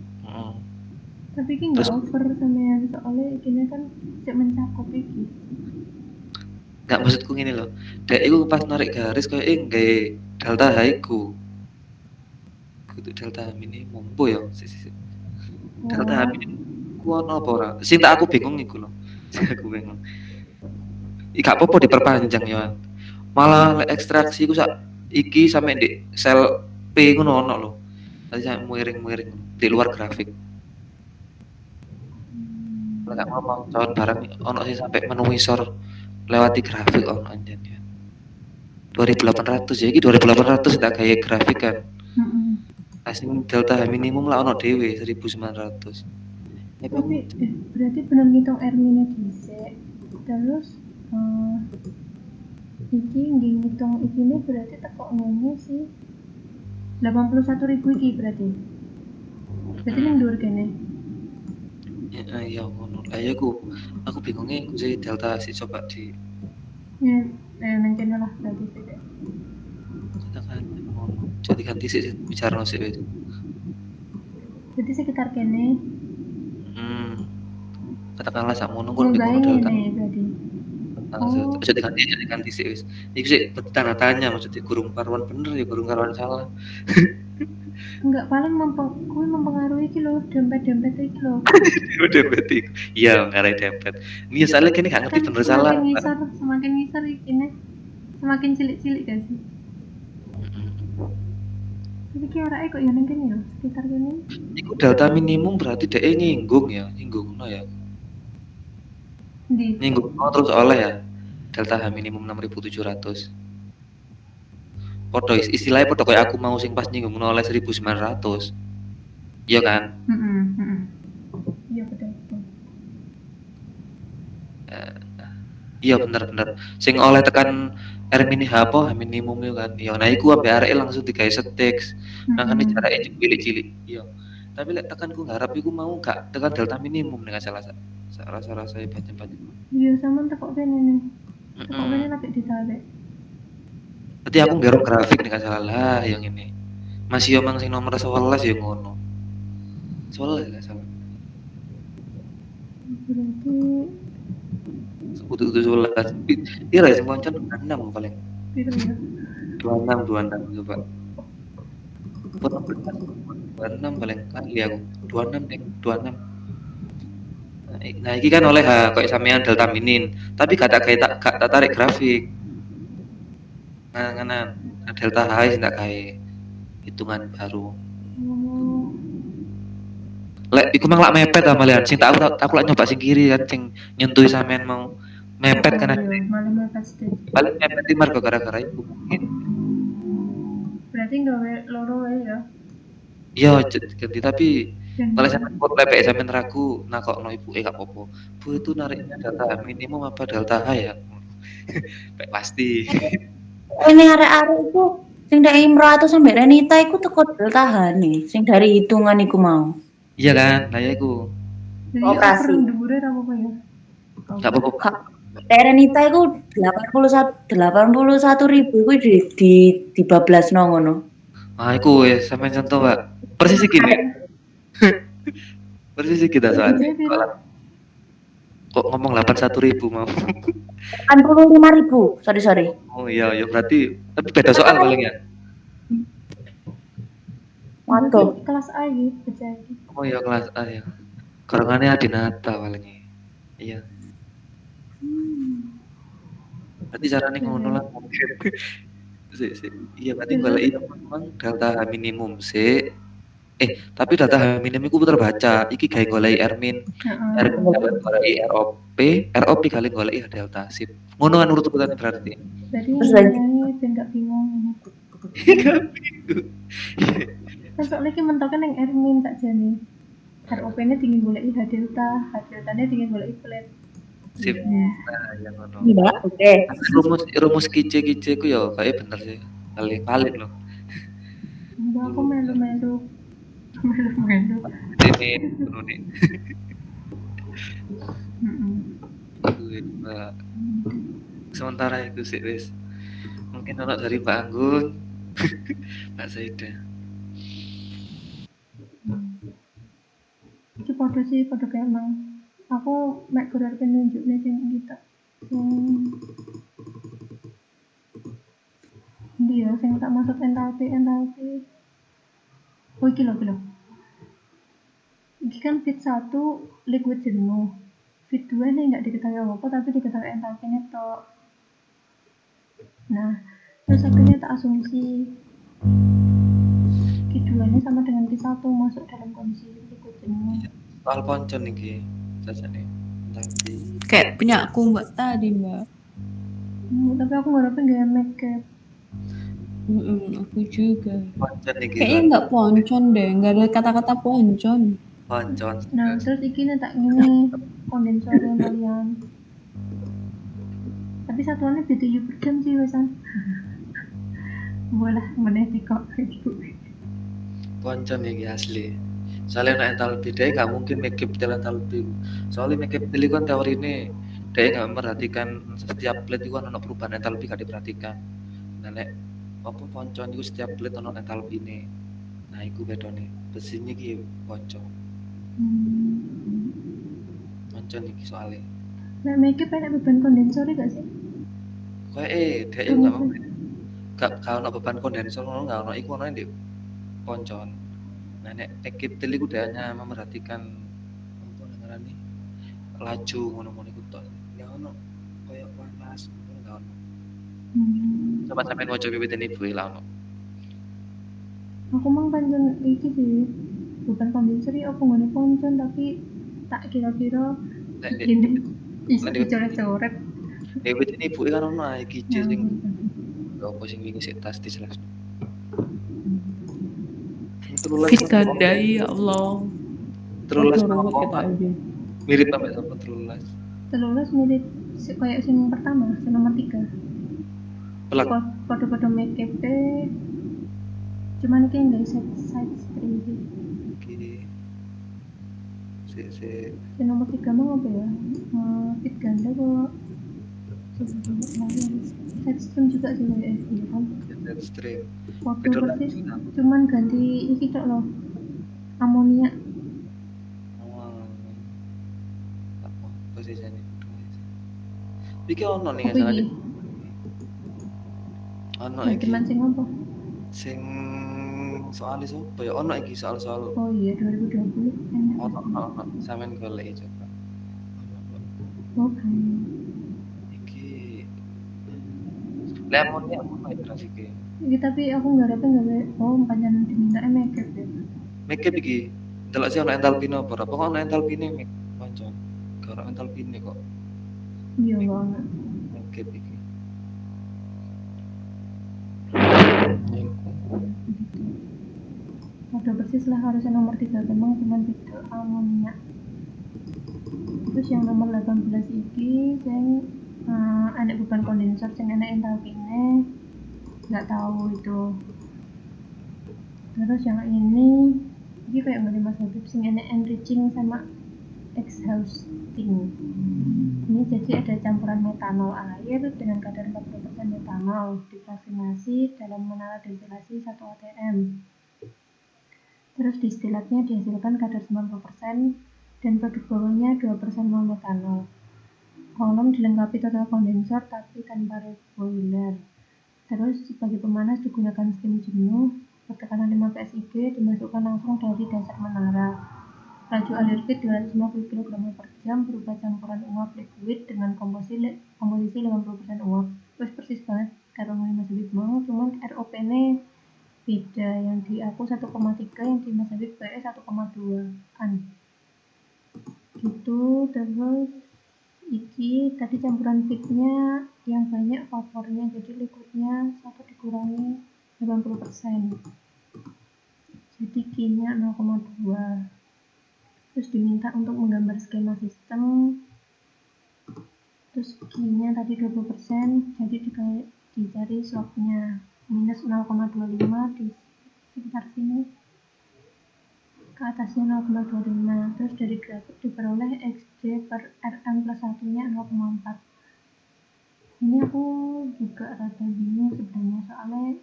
Tapi iki nggak over sama yang soalnya ini kan cek mencakup iki. Enggak maksudku ngene loh. Dek iku pas narik garis koyo nggae delta H iku. Kudu delta minimum. Bu ya. Delta H minimum ku ono apa ora? Sing tak aku bingung iku loh. Aku bingung. Gak apa-apa diperpanjang ya. Malah lek ekstraksi ku sak iki sampe di sel P ngono ono lho. Tadi sampe miring-miring di luar grafik. Lek ngomong contoh barang ono sih sampai menu visor lewati grafik ono anjen ya. 2.800 ya iki 2.800 tak gawe grafik kan. Asing delta minimum lah ono dhewe 1.900. Tapi berarti benar ngitung R-nya dhisik. Terus iki ngitung ikine berarti tekok ngono sih. 81.000 iki berarti. Berarti ning dhuwur kene. Ya ngono. Lah ya aku bingungnya aku sih delta sih coba di Ya, nang kene lah berarti sithik. katakan ngono. Jadi ganti sih bicara sih wis. Berarti sekitar kene. Katakanlah sakmono kok Munggah ngono delta. ngene berarti. Oh. Jadi ganti sih wis. Iku sih tanda tanya maksudnya gurung karuan bener ya gurung karuan salah. Enggak, paling kuwi mempengaruhi iki lho, dempet-dempet iki lho. Dempet iku. Iya, ngarai dempet. Ini soalnya kene gak ngerti Kan bener salah. semakin ngisor ikine semakin cilik-cilik kan sih. Tapi ki orake kok ya ning kene ya, sekitar kene. Iku delta minimum berarti dhek nyinggung ya, nyinggungno ya. Ndi? Nyinggung terus oleh ya. Delta H minimum 6.700. Podo istilahnya podo kayak aku mau sing pas nyinggung oleh 1.900. Iya kan? Heeh. Iya betul. Iya bener. Sing oleh tekan R mini H apa minimum itu kan. Iya, nah iku ambek arek langsung digawe setex. Makane jarake cilik-cilik. Iya. Tapi lek tekanku ngarep iku mau gak tekan delta minimum dengan salah rasa-rasa baca-baca. Iya sama tekok kene nih. Tekok kene lagi ditarik. Berarti aku nggaruk grafik dengan salah yang ini. Masih omong sing nomor 11 ya ngono. 11 lah salah. Berarti Udah 11. Iya sing konco 26 paling. piro ya? 26 coba. 26 paling kali aku. 26 deh, 26. Nah, ini kan oleh kayak sampean delta minin, tapi gak tarik grafik. Nah, delta H sing tak gawe hitungan baru. Lek iku mang lak mepet amalian sing tak aku lak nyoba sing kiri kan sing nyentuhi sampean mau mepet kan. Malah mepet sedikit. Paling mepet iki margo gara-gara iku mungkin. Berarti gawe loro wae ya. Iya, ganti tapi kalau sampean kok lepek sampean ragu nakokno ibu gak apa-apa. Bu itu nariknya delta minimum apa delta H ya? Pek pasti. Ini arek-arek iku sing dari Imro'atu sampe Renita iku teko delta H nih, sing dari hitungan iku mau. Iya kan? Nah ya iku. Jadi Operasi. dhuwure ra apa-apa ya. Gak apa-apa. Renita iku 81.000 iku dibablasno ngono. Ah iku wis sampean contoh, Pak. Persis iki nih. Persis iki kita soal. Kok ngomong 81.000 mau. 85.000. Sorry. Oh iya berarti tapi beda soal paling ya. Waduh. Kelas A iki baca iki. Oh iya kelas A ya. Karangane Adinata paling. Iya. Berarti carane ngono lah mungkin. Iya berarti goleki memang delta H minimum sih. Tapi data H minimum iku terbaca. Iki gawe goleki R min. R min goleki ROP kali goleki delta sip. Ngono kan urut urutane berarti. Berarti Terus lagi. ben gak bingung. Kan soalnya iki mentoke ning R min tak jane. ROP-ne dingin goleki H delta-ne dingin goleki flat. Sip. Nah, yang ngono. Iya, oke. Rumus kice ku ya kayak bener sih. Paling loh. Mbak aku melu-melu. Ini ngono nih. Mbak. Sementara itu sih wis. Mungkin anak dari Mbak Anggun. Mbak Saida. Iki padha kayak mang. Aku mek gorake nunjukne sing kita. Dia sing tak maksud entalpi. Oh iki lho. Iki kan fit 1 liquid jenuh. Fit 2 ini enggak diketahui apa tapi diketahui entalpinya tok. Nah, terus akhirnya tak asumsi fit 2 ini sama dengan fit 1 masuk dalam kondisi liquid jenuh. Soal poncon iki sajane. Kayak punya aku Mbak tadi, Mbak. Tapi aku ngarepin gak make up. Aku juga. Poncon iki. Kayaknya nggak poncon deh, nggak ada kata-kata poncon. Poncon. Nah, terus iki tak ngene kondensor yang kalian. Tapi satuannya BTU per jam sih wesan. Bolah meneh kok gitu. Poncon iki asli. Soalnya nek entalpi dia nggak mungkin make tel entalpi. Soalnya make tel kan teori ini dia nggak memperhatikan setiap plate itu kan ono perubahan entalpi gak diperhatikan. Nah nek apa poncon itu setiap plate ono entalpi ini. Nah iku bedone. Besi iki poncon. Poncon iki soalnya. Nah, make up ada beban kondensor gak sih? Kayak dia nggak mau gak ono beban kondensor ngono nggak ono iku ono di poncon. Nah nek make tel iku dia hanya memperhatikan apa ngarani laju ngono-ngono iku tok. Ya ono koyo panas ngono enggak ono. Coba sampean waca PPT ibu lah ono. Aku mang pancen iki sih bukan kondensor ya apa ngene poncon tapi tak kira-kira Nek gini bisa nek dicoret-coret. PPT ibu kan ono iki sing apa sing wingi sik tas dijelasno. Terulas Fit ganda ya Allah. terulas Aduh, apa kita aja. mirip sampai sama terulas. Telulas mirip kayak sing pertama, sing nomor 3. Pelak Foto-foto make up cuman iki nggak side screen sih. iki si Yang nomor 3 mau apa ya? Fit ganda kok side screen juga sih kayak iya kan. set stream. Foto Beda persis lah. cuman ganti iki tok loh. Amonia. Apa posisinya? Iki ono nih Apa salah iki? ono Yang iki teman sing apa? sing soal sopo ya ono iki soal Oh iya 2020 enak. ono sampean golek coba. Oke. Iki lemonnya apa itu iki? Iki tapi aku nggak pancen diminta make up ya. Make iki delok sih ono entalpine apa ora? Pokok ono entalpine make pancon. Karo entalpine kok Iya banget. make iki. Udah persis lah harusnya nomor 3 memang cuma beda amonia. Terus yang nomor 18 iki yang ada beban kondensor yang enak entalpine nggak tahu itu. Terus yang ini kayak nggak Mas Habib sing enak enriching sama exhausting. Ini jadi ada campuran metanol air dengan kadar 40% metanol difraksinasi dalam menara destilasi 1 atm. Terus distilatnya dihasilkan kadar 90% dan produk bawahnya 2% mol metanol. Kolom dilengkapi total kondensor tapi tanpa boiler. Terus sebagai pemanas digunakan steam jenuh, bertekanan 5 psig dimasukkan langsung dari dasar menara. Laju alir feed 250 kg per jam berupa campuran uap liquid dengan komposisi 50% uap. Terus persis banget karo Mas Habib mau, cuman ROP-nya beda, yang di aku 1,3, yang di Mas Habib PE 1,2 kan gitu. Terus iki tadi campuran feednya yang banyak vapornya, jadi liquidnya 1 dikurangi 80%, jadi Q-nya 0,2. terus diminta untuk menggambar skema sistem, terus Q-nya tadi 20%, jadi dicari slope-nya minus 0,25 di sekitar sini, ke atasnya 0,25. Terus dari grafik diperoleh XD per Rm plus 1 nya 0,4. Ini aku juga rada bingung sebenarnya, soalnya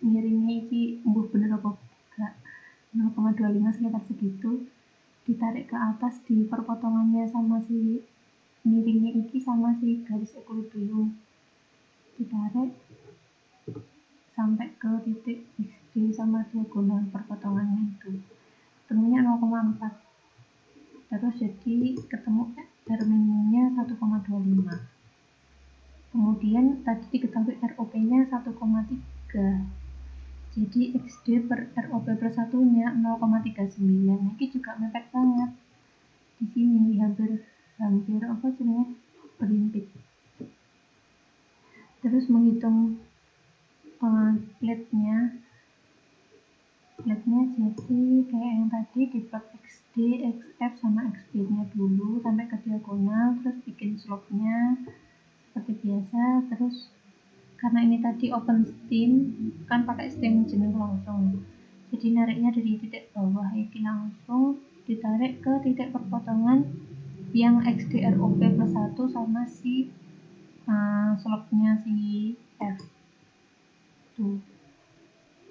miringnya ini bener apa enggak, 0,25 sekitar segitu, ditarik ke atas di perpotongannya sama si miringnya iki sama si garis equilibrium, ditarik sampai ke titik XD sama diagonal perpotongannya itu, ketemunya 0,4. terus jadi ketemu R minimumnya 1,25. kemudian tadi diketahui ROP nya 1,3, jadi XD per ROP plus 1 nya 0,39. Ini juga mepet banget di sini, hampir apa sebenarnya berimpit. Terus menghitung plate-nya jadi kayak yang tadi di plot XD, XF sama XB nya dulu sampai ke diagonal, terus bikin slope nya seperti biasa, terus karena ini tadi open steam kan pakai steam jenuh langsung, jadi nariknya dari titik bawah ini langsung ditarik ke titik perpotongan yang XDROP plus 1 sama si slopnya si F tuh.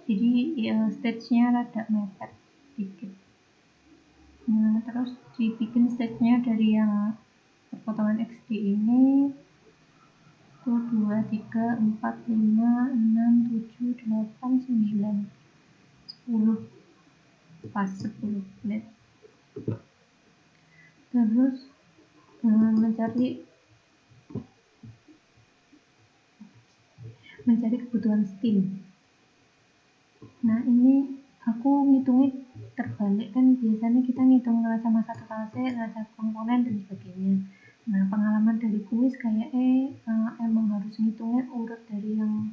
Jadi ya, stage-nya rada mepet dikit. Nah, terus dibikin stage-nya dari yang perpotongan XD ini tuh 2, 3, 4, 5, 6, 7, 8, 9, 10 pas 10 menit. Terus mencari kebutuhan steam. Nah, ini aku ngitungnya terbalik kan, biasanya kita ngitung neraca massa total C, neraca komponen dan sebagainya. Nah, pengalaman dari kuis kayak emang harus ngitungnya urut dari yang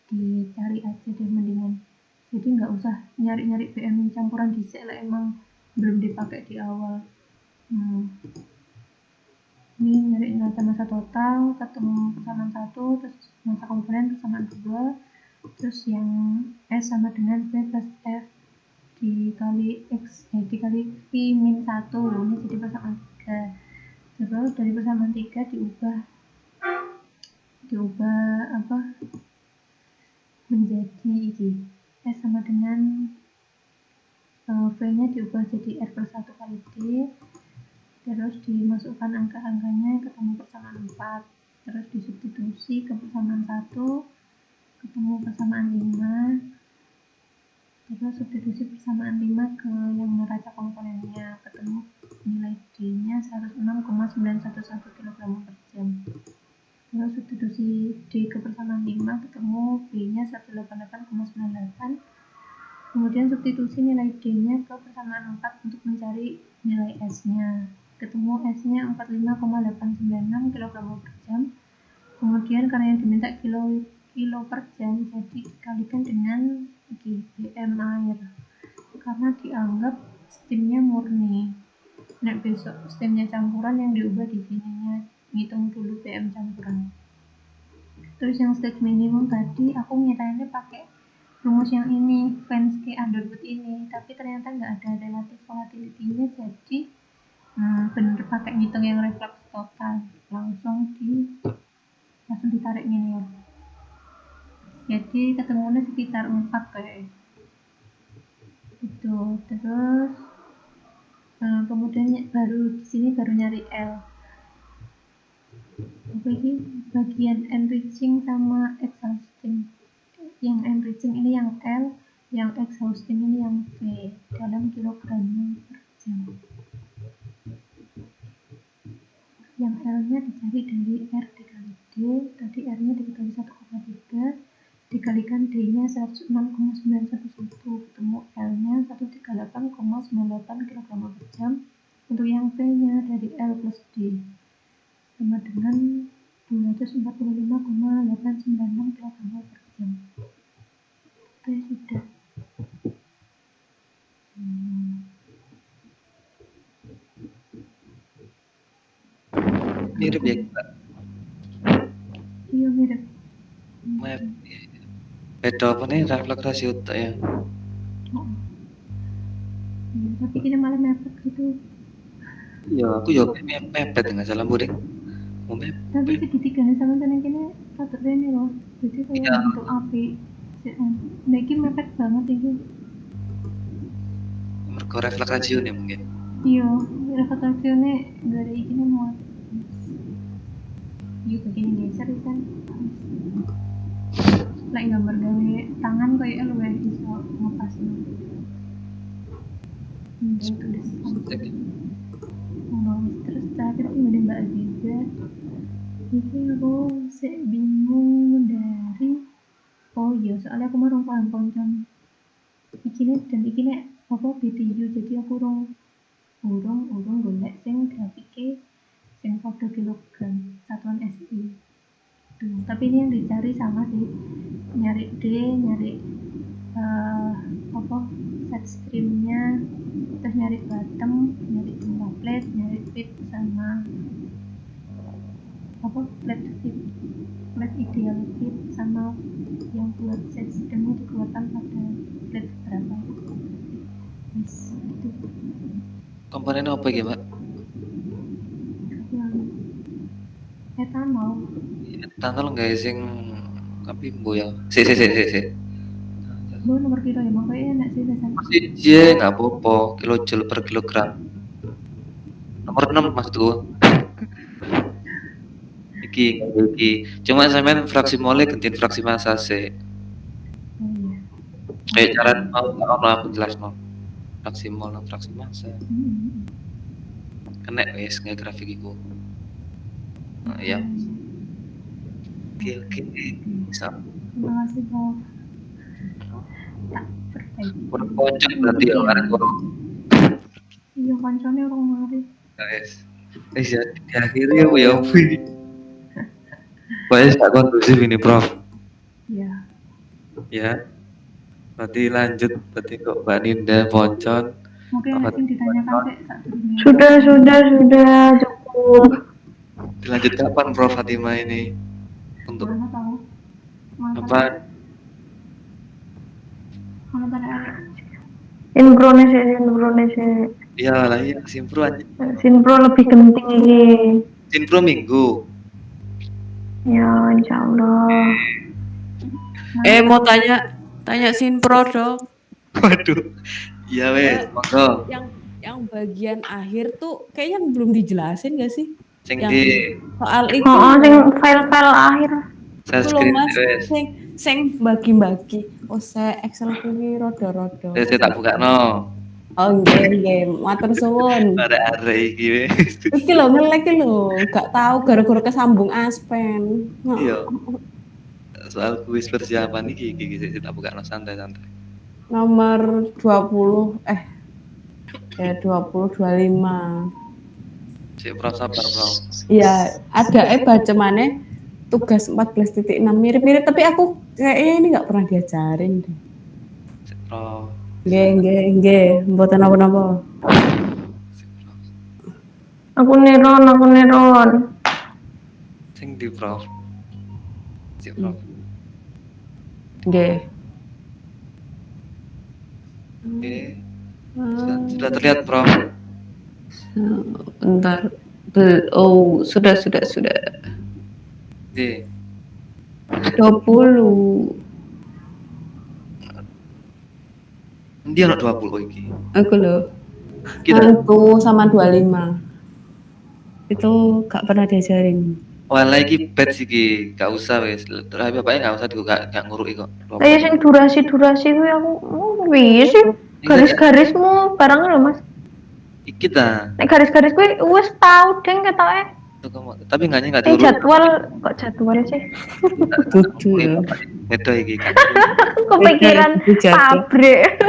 dicari aja deh mendingan. Jadi nggak usah nyari-nyari BM campuran dhisik lah emang belum dipakai di awal. Ini nyari neraca massa total, ketemu persamaan 1, terus massa komponen persamaan 2, terus yang S sama dengan V plus F dikali X dikali P min 1, ini jadi persamaan 3. Terus dari persamaan 3 diubah apa menjadi ini S sama dengan V nya diubah jadi R plus 1 kali D, terus dimasukkan angka-angkanya ketemu persamaan 4, terus disubstitusi ke persamaan 1 ketemu persamaan 5, terus substitusi persamaan 5 ke yang neraca komponennya, ketemu nilai D nya 106,911 kg per jam. Terus substitusi D ke persamaan 5 ketemu B nya 188,98, kemudian substitusi nilai D nya ke persamaan 4 untuk mencari nilai S nya, ketemu S nya 45,896 kg per jam. Kemudian karena yang diminta kilo per jam, jadi dikalikan dengan BM air karena dianggap steamnya murni. Nah, besok steamnya campuran yang diubah di sininya, ngitung dulu BM campuran. Terus yang stage minimum tadi aku nyatainnya pakai rumus yang ini, Fenske Underwood ini, tapi ternyata nggak ada relatif volatility-nya, jadi bener pakai ngitung yang reflux total, langsung ditarik gini ya. Jadi ketemunya sekitar 4 kayak itu. Terus kemudian baru di sini baru nyari L. Apa ini bagian enriching sama exhausting. Yang enriching ini yang L, yang exhausting ini yang V dalam kilogram per jam. Yang L-nya dicari dari R dikali D, tadi R-nya dikali 1,3, dikalikan D-nya 106,911, ketemu L-nya 138,98 kg per jam. Untuk yang P-nya dari L plus D sama dengan 245,896 kg per jam. Oke, sudah. Mirip ya Mbak? Iya, mirip. Beda apa nih refleks rasio tak ya? Tapi kita malah mepet gitu. Iya, aku ya mepet dengan salah muring. Mau mepet. Tapi segitiganya sama dengan kini patut ini loh. Jadi kayak bentuk api. Nah, ini mepet banget ini. Mereka refleks rasio nih mungkin. Iya, refleks rasio nih dari ini mau. Iya, begini geser kan. Lek gambar gawe tangan kayak lu ya iso ngepasin. Tulis terus terakhir aku ngede Mbak Aziza. Itu aku bingung dari soalnya aku mau paham koncon ikine dan ikine apa BTU, jadi aku urung golek sing grafike sing foto kilogram satuan SI. Tapi ini yang dicari sama sih, nyari D, nyari set streamnya, terus nyari bottom, nyari jumlah plate, nyari fit sama apa flat ideal fit sama yang buat set sidangnya dikeluarkan pada flat berapa itu Komponen apa iki, Mbak? yang etanol Etanol guys sing kapimbo ya. Sik. gue nomor piro ya mau kayak enak sih pesan Iya, nggak apa-apa, kilojoule per kilogram. Nomor 6 maksudku. Iki. Cuma sampean fraksi mole gantiin fraksi massa sih. oh iya Kayak cara mau aku jelas no. Fraksi mol, fraksi massa. Kena wis nggak grafik iku. Nah, ya. Oke. Bisa. terima kasih Prof tak perbaiki Berpojok berarti ya arek kok. iya kancane orang mari Guys. Ya diakhiri ya Bu ya. Pokoknya gak kondusif ini Prof. ya Ya. Berarti lanjut berarti kok Mbak Ninda Poncon. mungkin Apa yang ditanyakan kayak tak dulu Sudah cukup. Dilanjut kapan Prof Fatima ini? Untuk mana tahu mana apa? mana pada Sinkronisasi. Ya lah ya simpro aja. Sinpro lebih penting ini. Simpro minggu. Ya, insyaallah. Mau tanya Sinpro dong. Waduh. Iya wes, monggo. Yang bagian akhir tuh kayaknya belum dijelasin gak sih? Sing Yang di soal itu. Sing file-file akhir. saya Belum screen Mas, wes. sing bagi-bagi. Oh, saya Excel kuwi rodo-rodo. Saya tak buka no. Oh, nggih, matur suwun. Ada iki wes. Iki lho ngelek iki lho, gak tahu gara-gara kesambung aspen. Iya. Soal kuis persiapan iki saya tak buka no santai. Nomor 20 ya 20 25. Cek Prof sabar Prof. Iya, ada baca mana tugas 14.6 mirip-mirip tapi aku kayaknya ini nggak pernah diajarin deh. Cek Prof. Nggih, mboten napa-napa. Aku neron. Sing di Prof. Cek Prof. Nggih. Oke. Sudah terlihat Prof. Bentar. Sudah. Oke. 20. Dia anak 20 iki. Aku loh. Kita 1 sama 25. Itu gak pernah diajarin. wah lagi bed iki, gak usah wes. Lah bapaknya gak usah gak nguruki kok. Ayo sing durasi kuwi aku piye sih? Garis-garismu bareng lho, Mas. Iki ta. Nek garis-garis kuwi wis tau deng ketoke. Tapi enggak Ini diurut. jadwal sih. Tutu ya. Itu iki kan. Kepikiran pabrik.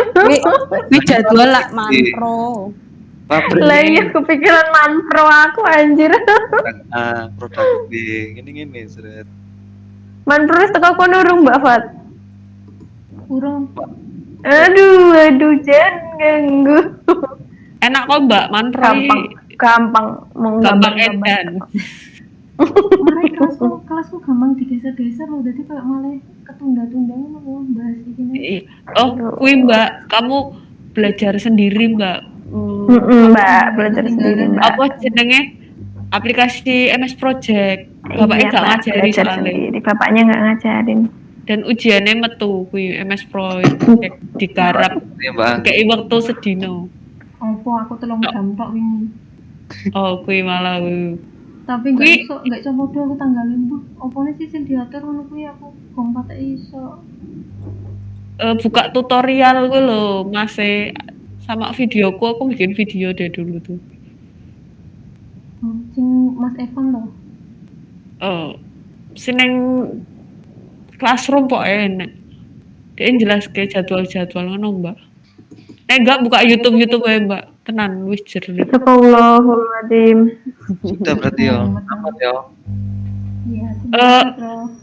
Ini jadwal lah manpro. Pabrik. Lah iya kepikiran manpro aku anjir. Produk B. Ngene seret. Manpro wis teko kono urung Mbak Fat. urung Aduh Jen ganggu. Enak kok Mbak manpro. Gampang Gampang edan. mari kelasku gampang digeser-geser loh jadi kayak malah ketunda-tunda mau bahas ini Oh, kui Mbak, kamu belajar sendiri Mbak. Mbak belajar sendiri Mbak. Apa jenenge? Aplikasi MS Project. Bapaknya nggak ngajari belajar soalnya. sendiri. Bapaknya nggak ngajarin. Dan ujiannya metu kui MS Project digarap. Ya Mbak. Kayak waktu sedino. opo aku telung jam tok wingi Oh, kui malah tapi nggak iso podo aku tanggalin bu opone sih sing diatur ngono kuwi aku gong patek iso buka tutorial gue loh, masih sama videoku aku bikin video deh dulu tuh. sing Mas Evan loh Seneng classroom kok enak. Dia jelas ke jadwal-jadwal ngono Mbak. Enggak buka YouTube ya Mbak. Tenan wis jernih. Astagfirullahaladzim. Sudah berarti ya. Amat ya. iya terus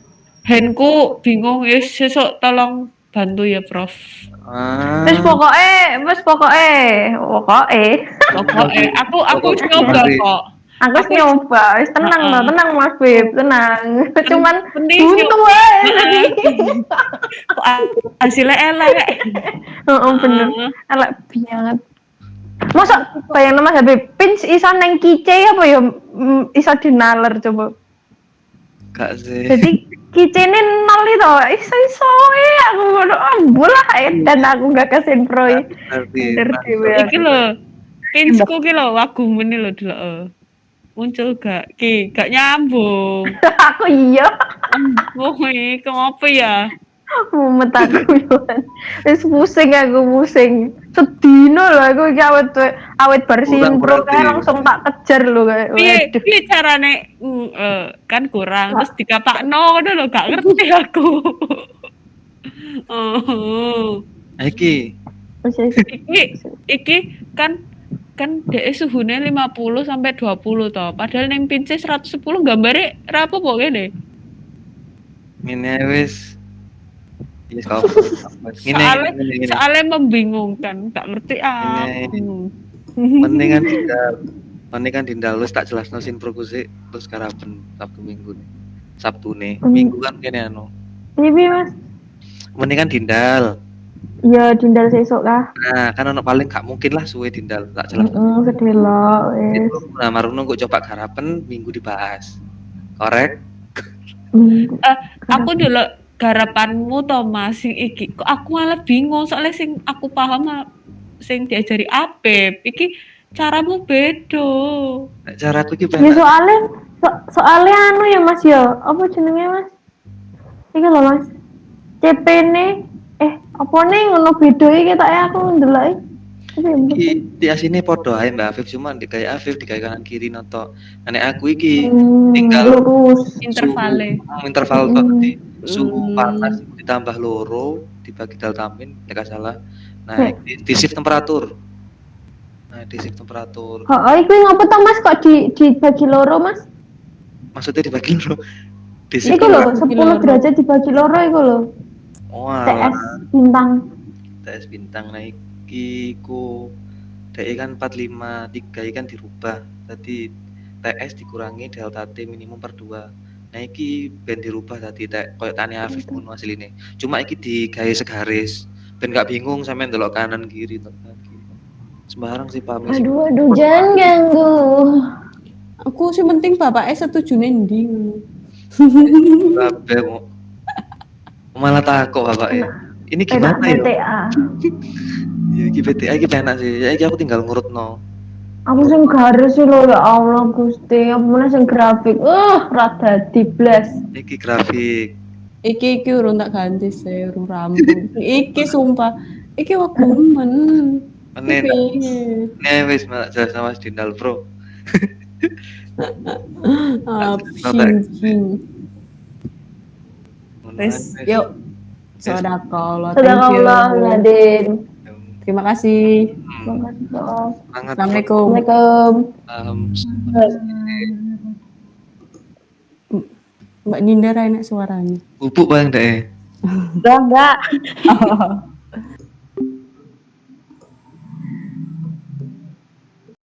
Handku bingung sesuk tolong bantu ya Prof. Wes pokoknya Pokoknya aku coba kok. Aku wis nyoba, wis tenang Heeh. loh, tenang Mas Bib, tenang. Cuman penting buntu nyoba. wae tadi. Kok hasilnya elek. Heeh bener. Heeh. Elek banget. Masa bayang Mas Habib, pins iso neng kice apa ya iso dinaler coba. Gak sih. Jadi kicene nol itu iso aku ngono ambulah dan aku gak kesin pro. Berarti Bener dhewe Iki aku. lho, pinsku ki lho wagumen lho delok. Muncul gak ki, gak nyambung. Aku iya. Wong iki kenapa ya? Mumet aku Yohan. Wis pusing aku pusing. Sedino lho aku iki awet bar Kurang simpro berarti. kae langsung tak kejar lho kayak. Waduh. Piye carane kan kurang terus dikapakno ngono lho gak ngerti aku. Oh. Iki Iki kan DE suhunya 50 sampai 20 toh. Padahal ning pince 110 gambare ra apa-apa kene. ngene wis. Yes, kau. Soalnya membingungkan, gak ngerti Ini. aku. Mendingan dindal wis tak jelasno sinproku sik terus karaben Sabtu Minggu nih. Sabtu nih. Minggu kan kene anu. Piye Mas? Mendingan dindal. Ya dindal sesuk kah? Nah, kan ono paling gak mungkin lah suwe dindal tak jelas. Kedelok wis. Nah, marunno kok coba garapen Minggu dibahas. Korek? Aku dulu garapanmu toh Mas sing iki. Kok aku malah bingung soalnya sing aku paham sing diajari Apep iki caramu beda. Nek caraku iki Ya penak. soalnya anu ya Mas ya, apa jenenge Mas? Iki lho Mas. CP-ne apa nih ngono beda iki tak aku ndelok. Iki di asine padha ae Mbak Afif cuma di kayak Afif di kayak kanan kiri noto. Nek aku iki tinggal lurus. Intervale. interval tok di suhu panas ditambah loro dibagi deltamin nek gak salah. Nah, di shift temperatur. Heeh, iku ngopo to Mas kok dibagi loro Mas? Maksudnya dibagi loro. Di shift Iku lho temperatur. 10 derajat dibagi loro iku lho. Wah, TS bintang. TS bintang nah iki ku DE kan 45 3 kan dirubah. Tadi TS dikurangi delta T minimum per 2. Nah iki ben dirubah tadi koyo tane Afif ngono asline. Cuma iki digawe segaris ben gak bingung sampean ndelok kanan kiri to kanan kiri. Sembarang sih paham. Aduh jangan ganggu. Aku sih penting bapaknya setuju ndi. Babe mau malah takut bapaknya. Ini gimana ya? PTA. Ya iki PTA iki penak sih. Ya iki aku tinggal ngurutno. Aku sing garis sih lho ya Allah Gusti, apa meneh sing grafik. Rada diblas. Iki grafik. Iki urung tak ganti sih, urung rambut. Iki sumpah, iki wagumen. Menen. Nek wis malah jelas sama Dindal Pro. Sing. Wes, yuk. Sodako, thank you. Sadaqallah Nadine. Terima kasih. Terima kasih Dok. Sangat Assalamualaikum. Mbak Ninda enak suaranya. bubuk bang deh. Enggak.